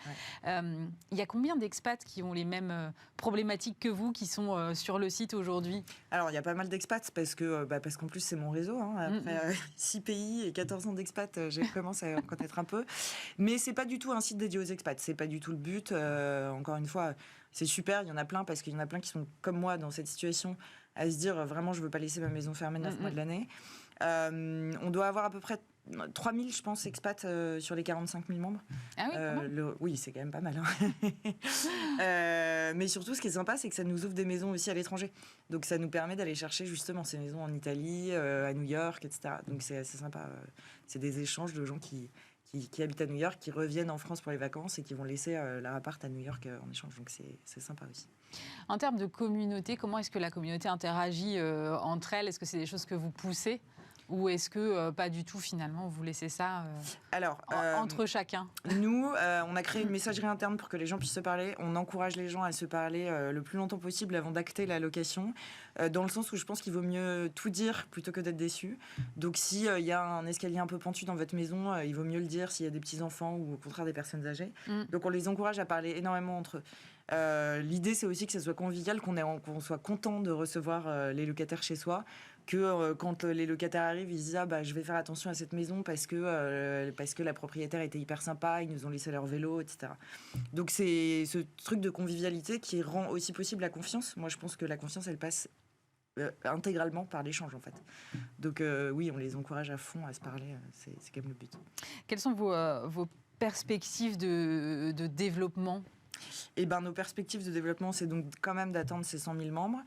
Il y a combien d'expats qui ont les mêmes problématiques que vous, qui sont sur le site aujourd'hui? Alors, il y a pas mal d'expats parce qu'en plus, c'est mon réseau. Après 6 pays et 14 ans d'expats, je commence à en connaître un peu. Mais c'est pas du tout un site dédié aux expats. C'est pas du tout le but. Encore une fois, c'est super. Il y en a plein parce qu'il y en a plein qui sont comme moi dans cette situation à se dire vraiment, je veux pas laisser ma maison fermée 9 mois de l'année. On doit avoir à peu près 3000, je pense, expats sur les 45 000 membres. Ah oui, oui, c'est quand même pas mal. Mais surtout, ce qui est sympa, c'est que ça nous ouvre des maisons aussi à l'étranger. Donc, ça nous permet d'aller chercher justement ces maisons en Italie, à New York, etc. Donc, c'est assez sympa. C'est des échanges de gens qui habitent à New York, qui reviennent en France pour les vacances et qui vont laisser leur appart à New York en échange. Donc, c'est sympa aussi. En termes de communauté, comment est-ce que la communauté interagit entre elles? Est-ce que c'est des choses que vous poussez? Ou est-ce que pas du tout, finalement, vous laissez ça entre chacun? Nous, on a créé une messagerie interne pour que les gens puissent se parler. On encourage les gens à se parler le plus longtemps possible avant d'acter la location, dans le sens où je pense qu'il vaut mieux tout dire plutôt que d'être déçu. Donc, s'il y a un escalier un peu pentu dans votre maison, il vaut mieux le dire s'il y a des petits-enfants ou au contraire des personnes âgées. Donc, on les encourage à parler énormément entre eux. L'idée, c'est aussi que ça soit convivial, qu'on soit content de recevoir les locataires chez soi, que quand les locataires arrivent, ils se disent je vais faire attention à cette maison parce que la propriétaire était hyper sympa, ils nous ont laissé leur vélo, etc. Donc c'est ce truc de convivialité qui rend aussi possible la confiance. Moi, je pense que la confiance, elle passe intégralement par l'échange, en fait. Donc oui, on les encourage à fond à se parler, c'est quand même le but. Quelles sont vos perspectives de développement? Et nos perspectives de développement, c'est donc quand même d'attendre ces 100 000 membres.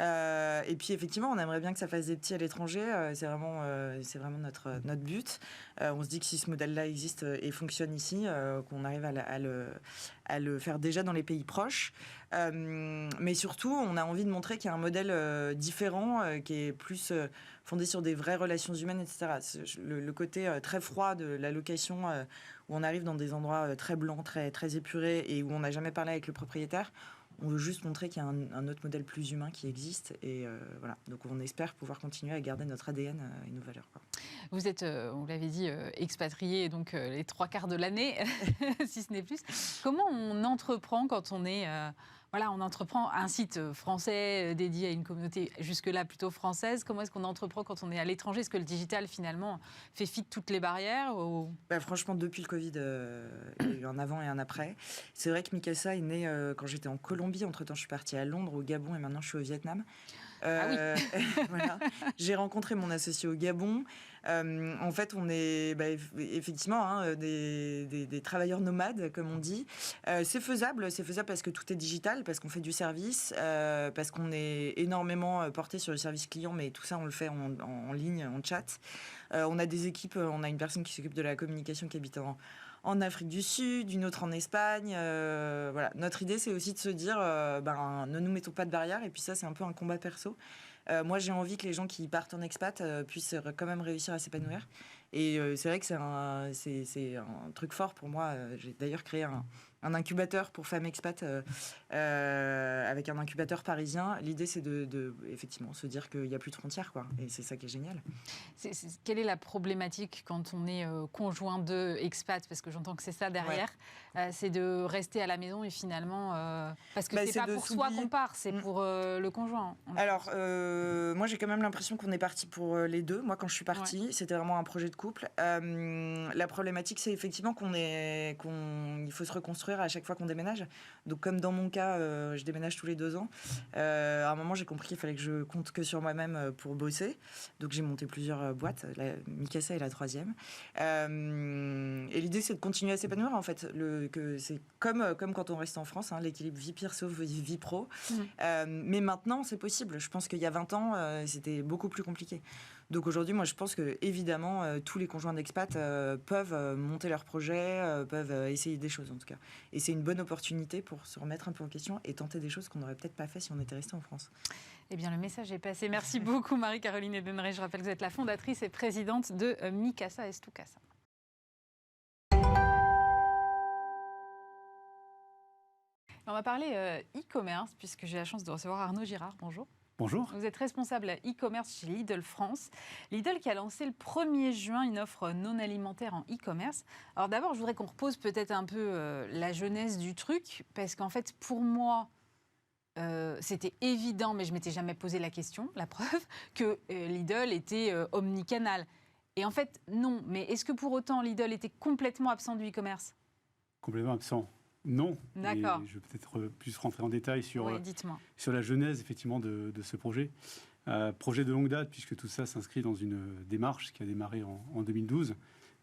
Et puis effectivement, on aimerait bien que ça fasse des petits à l'étranger. C'est vraiment notre but. On se dit que si ce modèle-là existe et fonctionne ici, qu'on arrive à le faire déjà dans les pays proches. Mais surtout, on a envie de montrer qu'il y a un modèle différent, qui est plus fondé sur des vraies relations humaines, etc. Le côté très froid de la location, où on arrive dans des endroits très blancs, très épurés, et où on n'a jamais parlé avec le propriétaire. On veut juste montrer qu'il y a un autre modèle plus humain qui existe. Et voilà. Donc on espère pouvoir continuer à garder notre ADN et nos valeurs, quoi. Vous êtes, on l'avait dit, expatrié donc les 3/4 de l'année, si ce n'est plus. Comment on entreprend quand on est... on entreprend un site français dédié à une communauté jusque-là plutôt française. Comment est-ce qu'on entreprend quand on est à l'étranger? Est-ce que le digital, finalement, fait fi de toutes les barrières ou... Franchement, depuis le Covid, il y a eu un avant et un après. C'est vrai que Mikasa est né quand j'étais en Colombie. Entre-temps, je suis partie à Londres, au Gabon, et maintenant, je suis au Vietnam. Voilà. J'ai rencontré mon associé au Gabon. En fait, on est effectivement des travailleurs nomades, comme on dit. C'est faisable parce que tout est digital, parce qu'on fait du service, parce qu'on est énormément porté sur le service client, mais tout ça, on le fait en ligne, en chat. On a des équipes, on a une personne qui s'occupe de la communication qui habite en Afrique du Sud, une autre en Espagne. Voilà. Notre idée, c'est aussi de se dire, ne nous mettons pas de barrières. Et puis ça, c'est un peu un combat perso. Moi, j'ai envie que les gens qui partent en expat puissent quand même réussir à s'épanouir. Et c'est vrai que c'est un truc fort pour moi. J'ai d'ailleurs créé un incubateur pour femmes expats avec un incubateur parisien. L'idée, c'est de effectivement se dire qu'il n'y a plus de frontières, quoi. Et c'est ça qui est génial. Quelle est la problématique quand on est conjoint de expats? Parce que j'entends que c'est ça derrière. Ouais. C'est de rester à la maison et finalement... parce que c'est pas pour soi qu'on part, c'est pour le conjoint. Alors, moi, j'ai quand même l'impression qu'on est parti pour les deux. Moi, quand je suis partie, c'était vraiment un projet de couple. La problématique, c'est effectivement qu'il faut se reconstruire à chaque fois qu'on déménage. Donc, comme dans mon cas, je déménage tous les 2 ans. À un moment, j'ai compris qu'il fallait que je compte que sur moi-même pour bosser. Donc, j'ai monté plusieurs boîtes. Mikasa est la 3e. Et l'idée, c'est de continuer à s'épanouir, en fait. C'est comme quand on reste en France, l'équilibre vie perso, vie pro. Mais maintenant, c'est possible. Je pense qu'il y a 20 ans, c'était beaucoup plus compliqué. Donc aujourd'hui, moi, je pense que évidemment, tous les conjoints d'expat peuvent monter leurs projets, peuvent essayer des choses en tout cas. Et c'est une bonne opportunité pour se remettre un peu en question et tenter des choses qu'on n'aurait peut-être pas fait si on était resté en France. Eh bien, le message est passé. Merci beaucoup, Marie-Caroline Edenrey. Je rappelle que vous êtes la fondatrice et présidente de Mikasa Estukasa. On va parler e-commerce, puisque j'ai la chance de recevoir Arnaud Girard. Bonjour. Bonjour. Vous êtes responsable e-commerce chez Lidl France. Lidl qui a lancé le 1er juin une offre non alimentaire en e-commerce. Alors d'abord, je voudrais qu'on repose peut-être un peu la genèse du truc, parce qu'en fait, pour moi, c'était évident, mais je ne m'étais jamais posé la question, la preuve, que Lidl était omnicanal. Et en fait, non. Mais est-ce que pour autant, Lidl était complètement absent du e-commerce ? Complètement absent. Non. D'accord. Et je vais peut-être plus rentrer en détail sur la genèse effectivement de ce projet. Projet de longue date, puisque tout ça s'inscrit dans une démarche qui a démarré en 2012.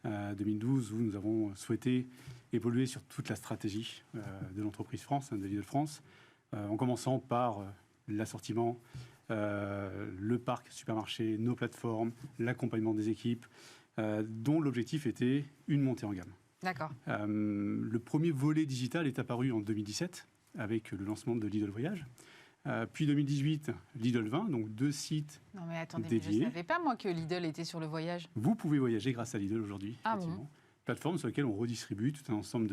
2012, où nous avons souhaité évoluer sur toute la stratégie de l'entreprise France, de Lidl France, en commençant par l'assortiment, le parc supermarché, nos plateformes, l'accompagnement des équipes, dont l'objectif était une montée en gamme. D'accord. Le premier volet digital est apparu en 2017 avec le lancement de Lidl Voyage. Puis 2018, Lidl 20, donc 2 sites dédiés. Non mais attendez, mais je ne savais pas moi que Lidl était sur le voyage. Vous pouvez voyager grâce à Lidl aujourd'hui. Ah bon ? Plateforme sur laquelle on redistribue tout un ensemble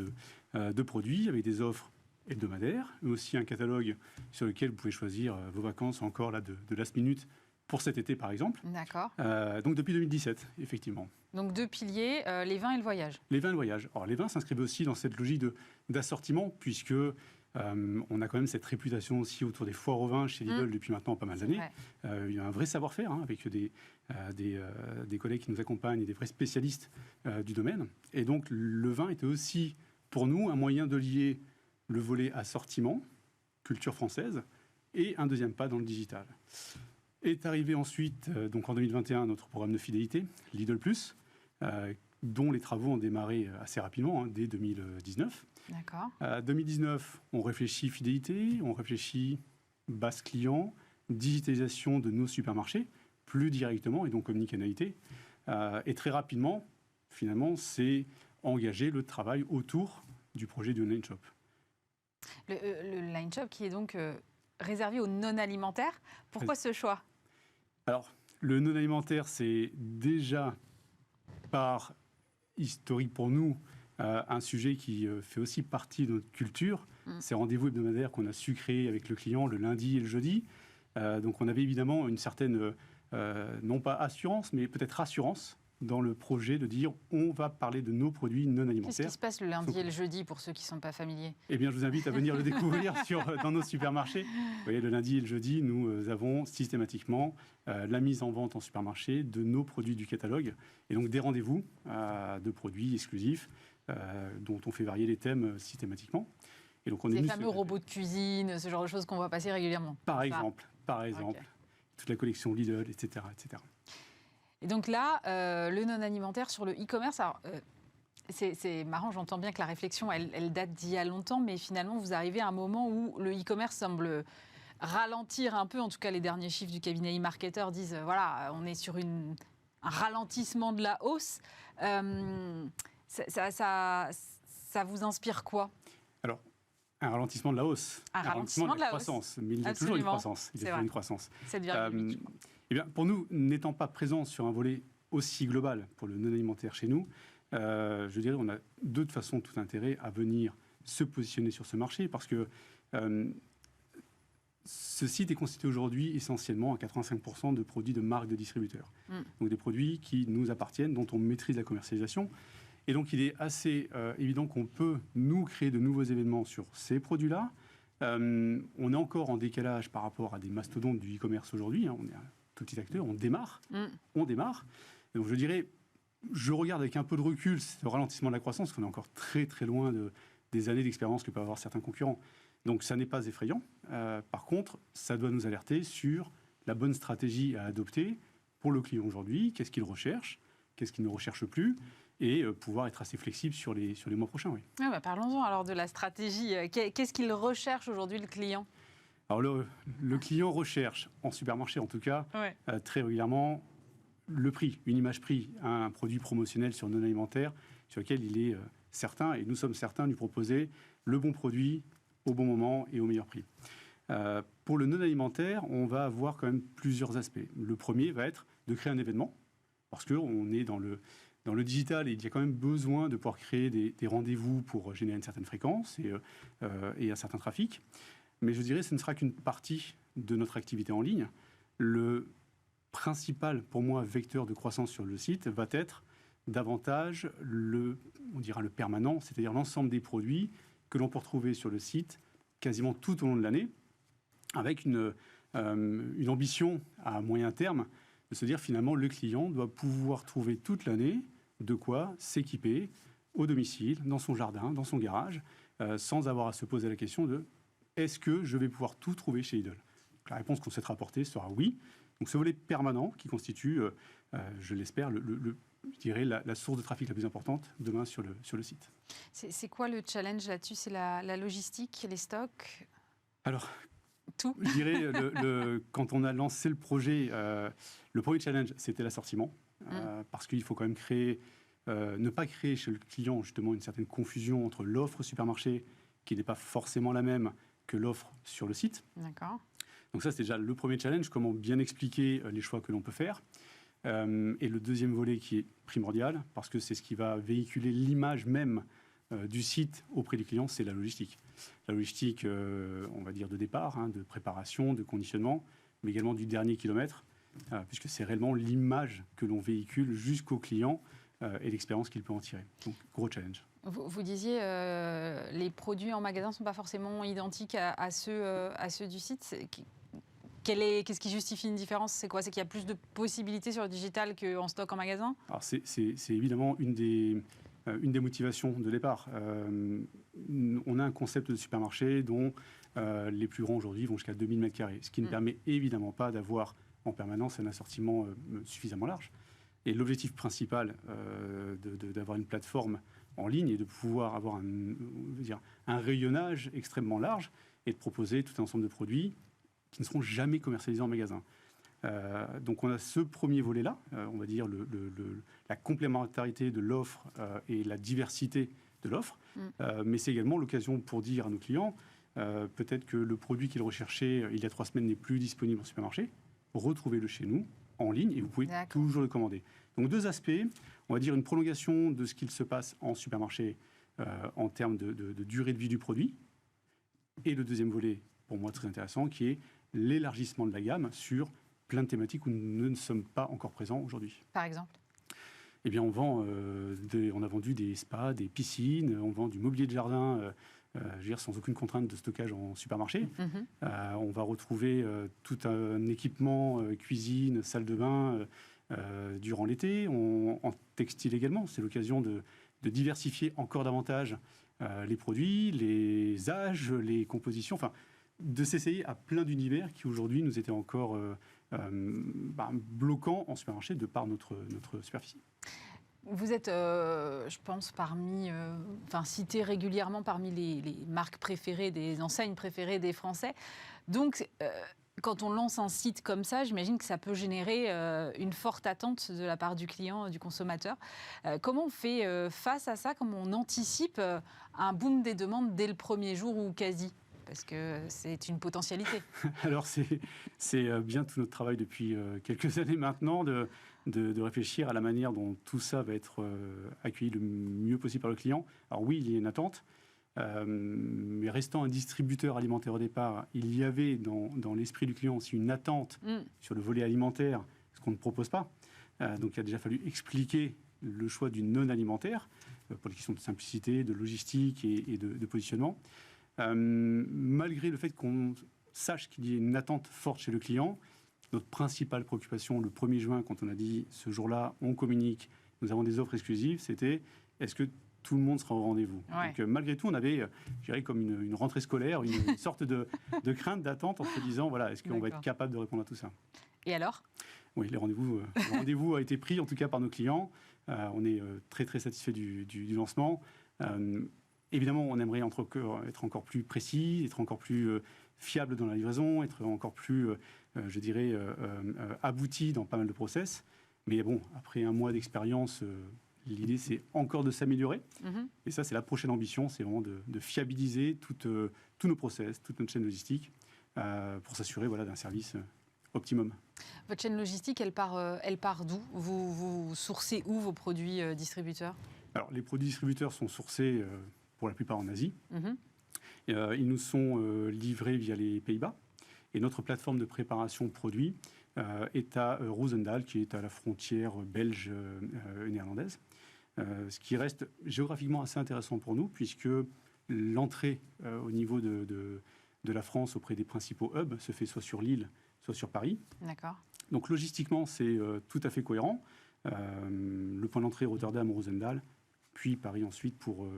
de produits avec des offres hebdomadaires, mais aussi un catalogue sur lequel vous pouvez choisir vos vacances encore là de last minute pour cet été par exemple. D'accord. Donc depuis 2017, effectivement. Donc 2 piliers, les vins et le voyage. Les vins et le voyage. Alors les vins s'inscrivent aussi dans cette logique d'assortiment, puisque on a quand même cette réputation aussi autour des foires au vin chez Lidl depuis maintenant pas mal d'années. Il y a un vrai savoir-faire avec des collègues qui nous accompagnent et des vrais spécialistes du domaine. Et donc le vin était aussi pour nous un moyen de lier le volet assortiment, culture française, et un deuxième pas dans le digital. Est arrivé ensuite, donc en 2021, notre programme de fidélité, Lidl Plus, dont les travaux ont démarré assez rapidement, dès 2019. D'accord. 2019, on réfléchit fidélité, on réfléchit base client, digitalisation de nos supermarchés, plus directement, et donc omnicanalité. Et très rapidement, finalement, c'est engager le travail autour du projet du Line Shop. Le Line Shop qui est donc réservé aux non-alimentaires. Pourquoi ce choix ? Alors, le non-alimentaire, c'est déjà par historique pour nous un sujet qui fait aussi partie de notre culture. Ces rendez-vous hebdomadaires qu'on a su créer avec le client le lundi et le jeudi. Donc on avait évidemment une certaine, non pas assurance, mais peut-être rassurance dans le projet de dire on va parler de nos produits non alimentaires. Qu'est-ce qui se passe le lundi et le jeudi pour ceux qui ne sont pas familiers ? Eh bien, je vous invite à venir le découvrir dans nos supermarchés. Vous voyez, le lundi et le jeudi, nous avons systématiquement la mise en vente en supermarché de nos produits du catalogue et donc des rendez-vous de produits exclusifs dont on fait varier les thèmes systématiquement. Et donc, les fameux robots de cuisine, ce genre de choses qu'on voit passer régulièrement. Par exemple, okay. Toute la collection Lidl, etc., etc. Et donc là, le non-alimentaire sur le e-commerce, c'est marrant, j'entends bien que la réflexion, elle date d'il y a longtemps, mais finalement, vous arrivez à un moment où le e-commerce semble ralentir un peu. En tout cas, les derniers chiffres du cabinet e-marketer disent, voilà, on est sur un ralentissement de la hausse. Ça vous inspire quoi ? Alors, un ralentissement de la hausse. Un ralentissement de la croissance. Mais il y a toujours une croissance. Il y a toujours une croissance. 7,8. Eh bien, pour nous, n'étant pas présents sur un volet aussi global pour le non-alimentaire chez nous, je dirais qu'on a de toute façon tout intérêt à venir se positionner sur ce marché parce que ce site est constitué aujourd'hui essentiellement à 85% de produits de marques de distributeurs. Donc des produits qui nous appartiennent, dont on maîtrise la commercialisation. Et donc il est assez évident qu'on peut nous créer de nouveaux événements sur ces produits-là. On est encore en décalage par rapport à des mastodontes du e-commerce aujourd'hui. On est un tout petit acteur, on démarre. Et donc je dirais, je regarde avec un peu de recul ce ralentissement de la croissance, parce qu'on est encore très très loin des années d'expérience que peuvent avoir certains concurrents. Donc ça n'est pas effrayant. Par contre, ça doit nous alerter sur la bonne stratégie à adopter pour le client aujourd'hui. Qu'est-ce qu'il recherche ? Qu'est-ce qu'il ne recherche plus ? Et pouvoir être assez flexible sur les mois prochains. Oui. Parlons-en alors de la stratégie. Qu'est-ce qu'il recherche aujourd'hui, le client ? Alors le client recherche, en supermarché en tout cas, très régulièrement, le prix, une image prix, un produit promotionnel sur non alimentaire sur lequel il est certain, et nous sommes certains, de lui proposer le bon produit au bon moment et au meilleur prix. Pour le non alimentaire, on va avoir quand même plusieurs aspects. Le premier va être de créer un événement, parce qu'on est dans le digital, et il y a quand même besoin de pouvoir créer des rendez-vous pour générer une certaine fréquence et un certain trafic. Mais je dirais que ce ne sera qu'une partie de notre activité en ligne. Le principal, pour moi, vecteur de croissance sur le site va être davantage le permanent, c'est-à-dire l'ensemble des produits que l'on peut retrouver sur le site quasiment tout au long de l'année, avec une ambition à moyen terme de se dire finalement le client doit pouvoir trouver toute l'année de quoi s'équiper au domicile, dans son jardin, dans son garage, sans avoir à se poser la question de est-ce que je vais pouvoir tout trouver chez Lidl ? La réponse qu'on souhaitera apporter sera oui. Donc ce volet permanent qui constitue, je l'espère, je dirais la source de trafic la plus importante demain sur le site. C'est quoi le challenge là-dessus ? C'est la logistique, les stocks ? Alors, tout. Je dirais, quand on a lancé le projet, le premier challenge, c'était l'assortiment. Parce qu'il faut quand même ne pas créer chez le client justement une certaine confusion entre l'offre supermarché, qui n'est pas forcément la même que l'offre sur le site. D'accord. Donc ça, c'est déjà le premier challenge, comment bien expliquer les choix que l'on peut faire. Et le deuxième volet qui est primordial, parce que c'est ce qui va véhiculer l'image même du site auprès des clients, c'est la logistique. La logistique, on va dire, de départ, de préparation, de conditionnement, mais également du dernier kilomètre, puisque c'est réellement l'image que l'on véhicule jusqu'au client et l'expérience qu'il peut en tirer. Donc, gros challenge. Vous disiez, les produits en magasin ne sont pas forcément identiques à ceux du site. Qu'est-ce qui justifie une différence ? C'est quoi ? C'est qu'il y a plus de possibilités sur le digital qu'en stock en magasin ? Alors, c'est évidemment une des motivations de départ. On a un concept de supermarché dont les plus grands aujourd'hui vont jusqu'à 2000 m², ce qui ne permet évidemment pas d'avoir en permanence un assortiment suffisamment large. Et l'objectif principal d'avoir une plateforme en ligne et de pouvoir avoir un rayonnage extrêmement large et de proposer tout un ensemble de produits qui ne seront jamais commercialisés en magasin. Donc on a ce premier volet-là, on va dire la complémentarité de l'offre et la diversité de l'offre, mais c'est également l'occasion pour dire à nos clients, peut-être que le produit qu'ils recherchaient il y a 3 semaines n'est plus disponible en supermarché, retrouvez-le chez nous en ligne et vous pouvez toujours le commander. Donc 2 aspects, on va dire une prolongation de ce qu'il se passe en supermarché en termes de durée de vie du produit, et le deuxième volet, pour moi très intéressant, qui est l'élargissement de la gamme sur plein de thématiques où nous ne sommes pas encore présents aujourd'hui. Par exemple ? Eh bien, on a vendu des spas, des piscines, on vend du mobilier de jardin, je veux dire, sans aucune contrainte de stockage en supermarché. On va retrouver tout un équipement, cuisine, salle de bain, durant l'été. En textile également, c'est l'occasion de diversifier encore davantage les produits, les âges, les compositions, enfin, de s'essayer à plein d'univers qui aujourd'hui nous étaient encore bloquants en supermarché de par notre superficie. Vous êtes, je pense, cité régulièrement parmi les marques préférées, des enseignes préférées des Français. Donc, quand on lance un site comme ça, j'imagine que ça peut générer une forte attente de la part du client, du consommateur. Comment on fait face à ça ? Comment on anticipe un boom des demandes dès le premier jour ou quasi ? Parce que c'est une potentialité. Alors, c'est bien tout notre travail depuis quelques années maintenant de réfléchir à la manière dont tout ça va être accueilli le mieux possible par le client. Alors oui, il y a une attente, mais restant un distributeur alimentaire au départ, il y avait dans l'esprit du client aussi une attente sur le volet alimentaire, ce qu'on ne propose pas. Donc il a déjà fallu expliquer le choix du non-alimentaire pour les questions de simplicité, de logistique et de positionnement. Malgré le fait qu'on sache qu'il y ait une attente forte chez le client, notre principale préoccupation le 1er juin, quand on a dit ce jour-là, on communique, nous avons des offres exclusives, c'était est-ce que tout le monde sera au rendez-vous. Donc malgré tout, on avait, je dirais, comme une rentrée scolaire, une sorte de crainte, d'attente en se disant, voilà, est-ce qu'on va être capable de répondre à tout ça ? Et alors ? Oui, le rendez-vous a été pris, en tout cas par nos clients. On est très, très satisfait du lancement. Évidemment, on aimerait être encore plus précis, être encore plus fiable dans la livraison, être encore plus, je dirais, abouti dans pas mal de process. Mais bon, après un mois d'expérience, l'idée, c'est encore de s'améliorer. Et ça, c'est la prochaine ambition, c'est vraiment de fiabiliser tous nos process, toute notre chaîne logistique, pour s'assurer d'un service optimum. Votre chaîne logistique, elle part d'où ? Vous sourcez où vos produits distributeurs ? Alors, les produits distributeurs sont sourcés pour la plupart en Asie. Ils nous sont livrés via les Pays-Bas. Et notre plateforme de préparation produits est à Roosendaal, qui est à la frontière belge et néerlandaise. Ce qui reste géographiquement assez intéressant pour nous, puisque l'entrée au niveau de la France auprès des principaux hubs se fait soit sur Lille, soit sur Paris. D'accord. Donc logistiquement, c'est tout à fait cohérent. Le point d'entrée Rotterdam, Roosendaal, puis Paris ensuite pour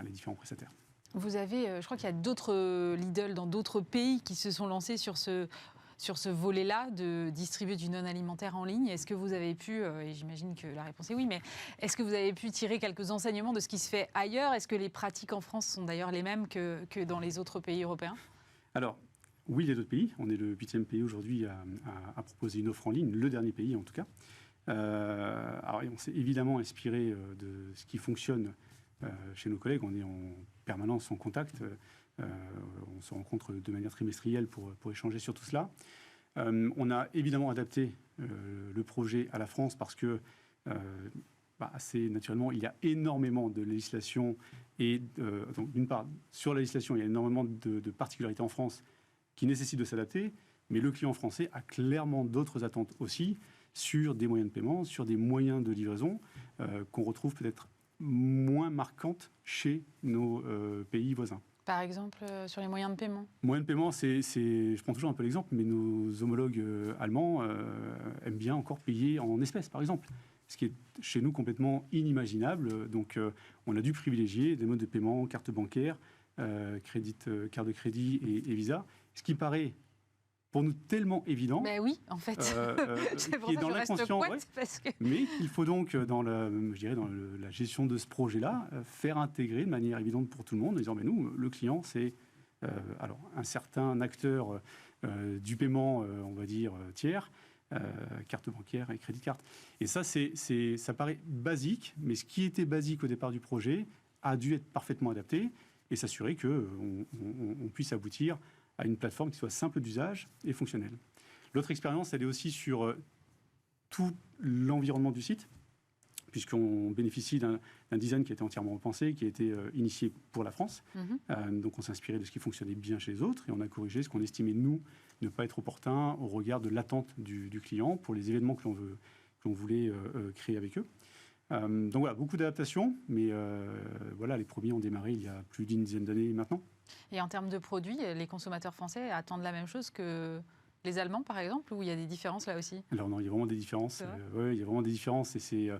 les différents prestataires. Vous avez, je crois qu'il y a d'autres Lidl dans d'autres pays qui se sont lancés sur ce volet-là de distribuer du non-alimentaire en ligne. Est-ce que vous avez pu, et j'imagine que la réponse est oui, mais est-ce que vous avez pu tirer quelques enseignements de ce qui se fait ailleurs ? Est-ce que les pratiques en France sont d'ailleurs les mêmes que dans les autres pays européens ? Alors, oui, les autres pays. On est le 8e pays aujourd'hui à proposer une offre en ligne, le dernier pays en tout cas. Alors, on s'est évidemment inspiré de ce qui fonctionne chez nos collègues. On est en permanence en contact. On se rencontre de manière trimestrielle pour échanger sur tout cela. On a évidemment adapté le projet à la France parce que, assez naturellement, il y a énormément de législation. Et donc, d'une part, sur la législation, il y a énormément de particularités en France qui nécessitent de s'adapter. Mais le client français a clairement d'autres attentes aussi sur des moyens de paiement, sur des moyens de livraison qu'on retrouve peut-être moins marquantes chez nos pays voisins. Par exemple, sur les moyens de paiement ? Moyens de paiement, je prends toujours un peu l'exemple, mais nos homologues allemands aiment bien encore payer en espèces, par exemple. Ce qui est chez nous complètement inimaginable. Donc, on a dû privilégier des modes de paiement, carte bancaire, carte de crédit et Visa. Ce qui paraît pour nous tellement évident. Ben oui, en fait. C'est pour qui est ça dans que je reste l'inconscient, couette, parce que... mais qu'il faut donc, dans la gestion de ce projet-là, faire intégrer de manière évidente pour tout le monde, en disant, mais nous, le client, c'est alors un certain acteur du paiement, on va dire, tiers, carte bancaire et crédit carte. Et ça, ça paraît basique, mais ce qui était basique au départ du projet a dû être parfaitement adapté et s'assurer qu'on puisse aboutir à une plateforme qui soit simple d'usage et fonctionnelle. L'autre expérience, elle est aussi sur tout l'environnement du site, puisqu'on bénéficie d'un design qui a été entièrement repensé, qui a été initié pour la France. Donc on s'est inspiré de ce qui fonctionnait bien chez les autres et on a corrigé ce qu'on estimait, nous, ne pas être opportun au regard de l'attente du client pour les événements que l'on voulait créer avec eux. Donc voilà, beaucoup d'adaptations, mais voilà, les premiers ont démarré il y a plus d'une dizaine d'années maintenant. Et en termes de produits, les consommateurs français attendent la même chose que les Allemands, par exemple, ou il y a des différences là aussi? Alors non, il y a vraiment des différences. Oui, il y a vraiment des différences et c'est...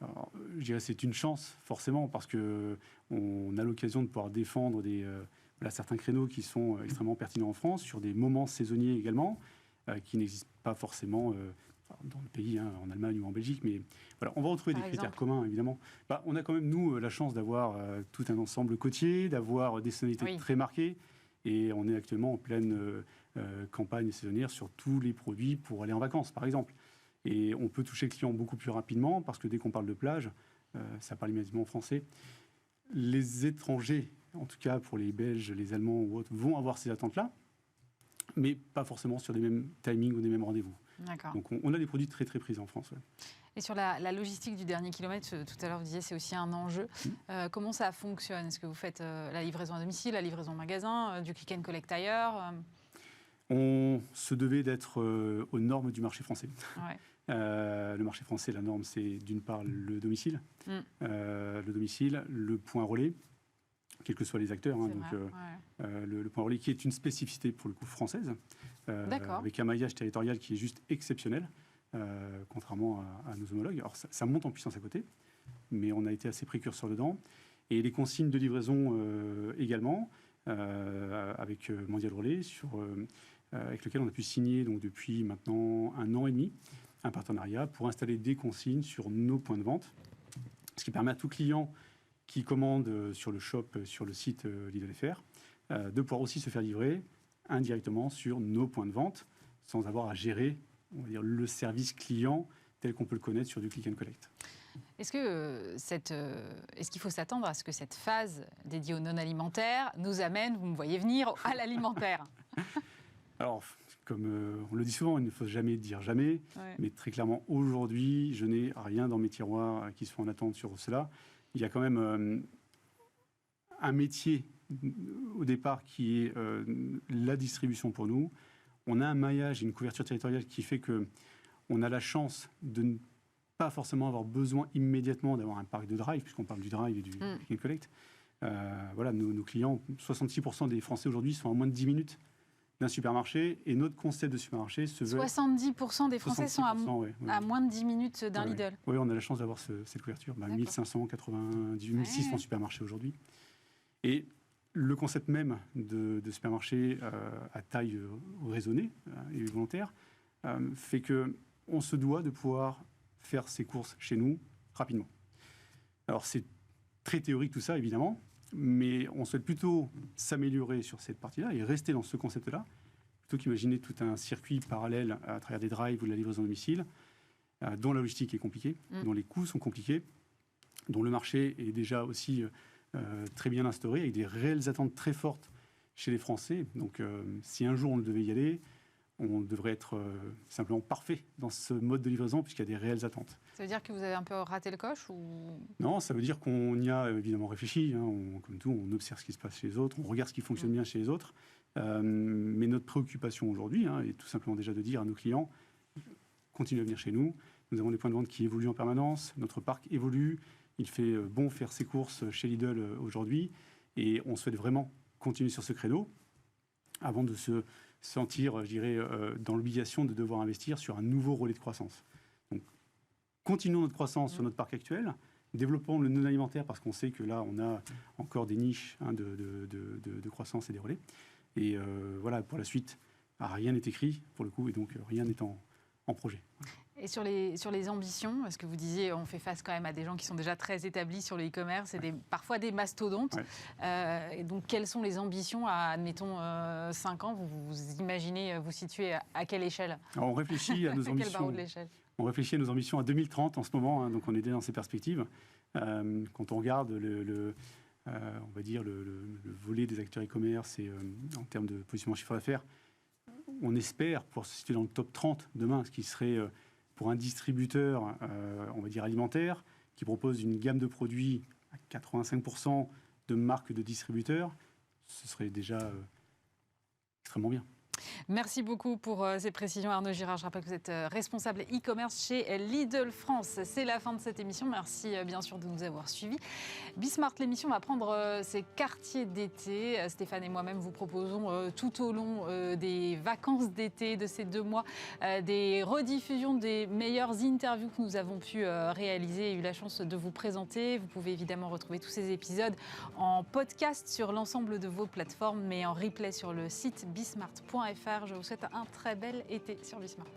je dirais c'est une chance, forcément, parce qu'on a l'occasion de pouvoir défendre certains créneaux qui sont extrêmement pertinents en France, sur des moments saisonniers également, qui n'existent pas forcément dans le pays, en Allemagne ou en Belgique. Mais voilà, on va retrouver des critères communs, évidemment. On a quand même, nous, la chance d'avoir tout un ensemble côtier, d'avoir des sonorités très marquées. Et on est actuellement en pleine campagne saisonnière sur tous les produits pour aller en vacances, par exemple. Et on peut toucher le client beaucoup plus rapidement parce que dès qu'on parle de plage, ça parle immédiatement français. Les étrangers, en tout cas pour les Belges, les Allemands ou autres, vont avoir ces attentes-là, mais pas forcément sur des mêmes timings ou des mêmes rendez-vous. D'accord. Donc on a des produits très très prisés en France. Ouais. Et sur la logistique du dernier kilomètre, tout à l'heure vous disiez c'est aussi un enjeu. Comment ça fonctionne? Est-ce que vous faites la livraison à domicile, la livraison en magasin, du click and collect ailleurs? On se devait d'être aux normes du marché français. Ouais. Le marché français, la norme, c'est d'une part le domicile, le point relais, quels que soient les acteurs. Le point relais qui est une spécificité pour le coup française, avec un maillage territorial qui est juste exceptionnel, contrairement à nos homologues. Alors ça monte en puissance à côté, mais on a été assez précurseurs dedans. Et les consignes de livraison également, avec Mondial Relais, avec lequel on a pu signer donc, depuis maintenant 1 an et demi un partenariat pour installer des consignes sur nos points de vente, ce qui permet à tout client qui commande sur le shop, sur le site Lidl FR, de pouvoir aussi se faire livrer indirectement sur nos points de vente, sans avoir à gérer, on va dire, le service client tel qu'on peut le connaître sur du click and collect. Est-ce qu'il faut s'attendre à ce que cette phase dédiée au non-alimentaire nous amène, vous me voyez venir, à l'alimentaire? Alors, comme on le dit souvent, il ne faut jamais dire jamais, mais très clairement, aujourd'hui, je n'ai rien dans mes tiroirs qui sont en attente sur cela. Il y a quand même un métier, au départ, qui est la distribution pour nous. On a un maillage et une couverture territoriale qui fait qu'on a la chance de ne pas forcément avoir besoin immédiatement d'avoir un parc de drive, puisqu'on parle du drive et du click and collect. Voilà, nos clients, 66% des Français aujourd'hui sont à moins de 10 minutes d'un supermarché, et notre concept de supermarché se veut... 70% des Français sont à moins de 10 minutes d'un Lidl. Oui, on a la chance d'avoir cette couverture. 1598, 1600 supermarchés aujourd'hui. Et le concept même de supermarché à taille raisonnée et volontaire fait qu'on se doit de pouvoir faire ses courses chez nous rapidement. Alors c'est très théorique tout ça, évidemment, mais on souhaite plutôt s'améliorer sur cette partie-là et rester dans ce concept-là, plutôt qu'imaginer tout un circuit parallèle à travers des drives ou de la livraison à domicile, dont la logistique est compliquée, dont les coûts sont compliqués, dont le marché est déjà aussi très bien instauré, avec des réelles attentes très fortes chez les Français. Donc si un jour on devait y aller, on devrait être simplement parfait dans ce mode de livraison, puisqu'il y a des réelles attentes. Ça veut dire que vous avez un peu raté le coche ou... Non, ça veut dire qu'on y a évidemment réfléchi. Comme tout, on observe ce qui se passe chez les autres, on regarde ce qui fonctionne bien chez les autres. Mais notre préoccupation aujourd'hui est tout simplement déjà de dire à nos clients, continuez à venir chez nous. Nous avons des points de vente qui évoluent en permanence, notre parc évolue, il fait bon faire ses courses chez Lidl aujourd'hui, et on souhaite vraiment continuer sur ce créneau avant de se sentir, je dirais, dans l'obligation de devoir investir sur un nouveau relais de croissance. Donc, continuons notre croissance sur notre parc actuel, développons le non-alimentaire parce qu'on sait que là, on a encore des niches de croissance et des relais. Et voilà, pour la suite, rien n'est écrit, pour le coup, et donc rien n'est en projet. Et sur les ambitions, parce que vous disiez, on fait face quand même à des gens qui sont déjà très établis sur le e-commerce et parfois des mastodontes. Et donc, quelles sont les ambitions à, admettons, 5 ans? Vous imaginez vous situer à quelle échelle? Alors, on réfléchit à nos ambitions. Quel barreau de l'échelle? On réfléchit à nos ambitions à 2030 en ce moment, donc on est déjà dans ces perspectives. Quand on regarde on va dire le volet des acteurs e-commerce et en termes de positionnement chiffre d'affaires, on espère pouvoir se situer dans le top 30 demain, ce qui serait pour un distributeur, on va dire alimentaire, qui propose une gamme de produits à 85% de marques de distributeurs, ce serait déjà extrêmement bien. Merci beaucoup pour ces précisions, Arnaud Girard. Je rappelle que vous êtes responsable e-commerce chez Lidl France. C'est la fin de cette émission. Merci bien sûr de nous avoir suivis. Bismart, l'émission va prendre ses quartiers d'été. Stéphane et moi-même vous proposons tout au long des vacances d'été de ces 2 mois des rediffusions des meilleures interviews que nous avons pu réaliser et eu la chance de vous présenter. Vous pouvez évidemment retrouver tous ces épisodes en podcast sur l'ensemble de vos plateformes, mais en replay sur le site bismart.fr. Je vous souhaite un très bel été sur Bismart.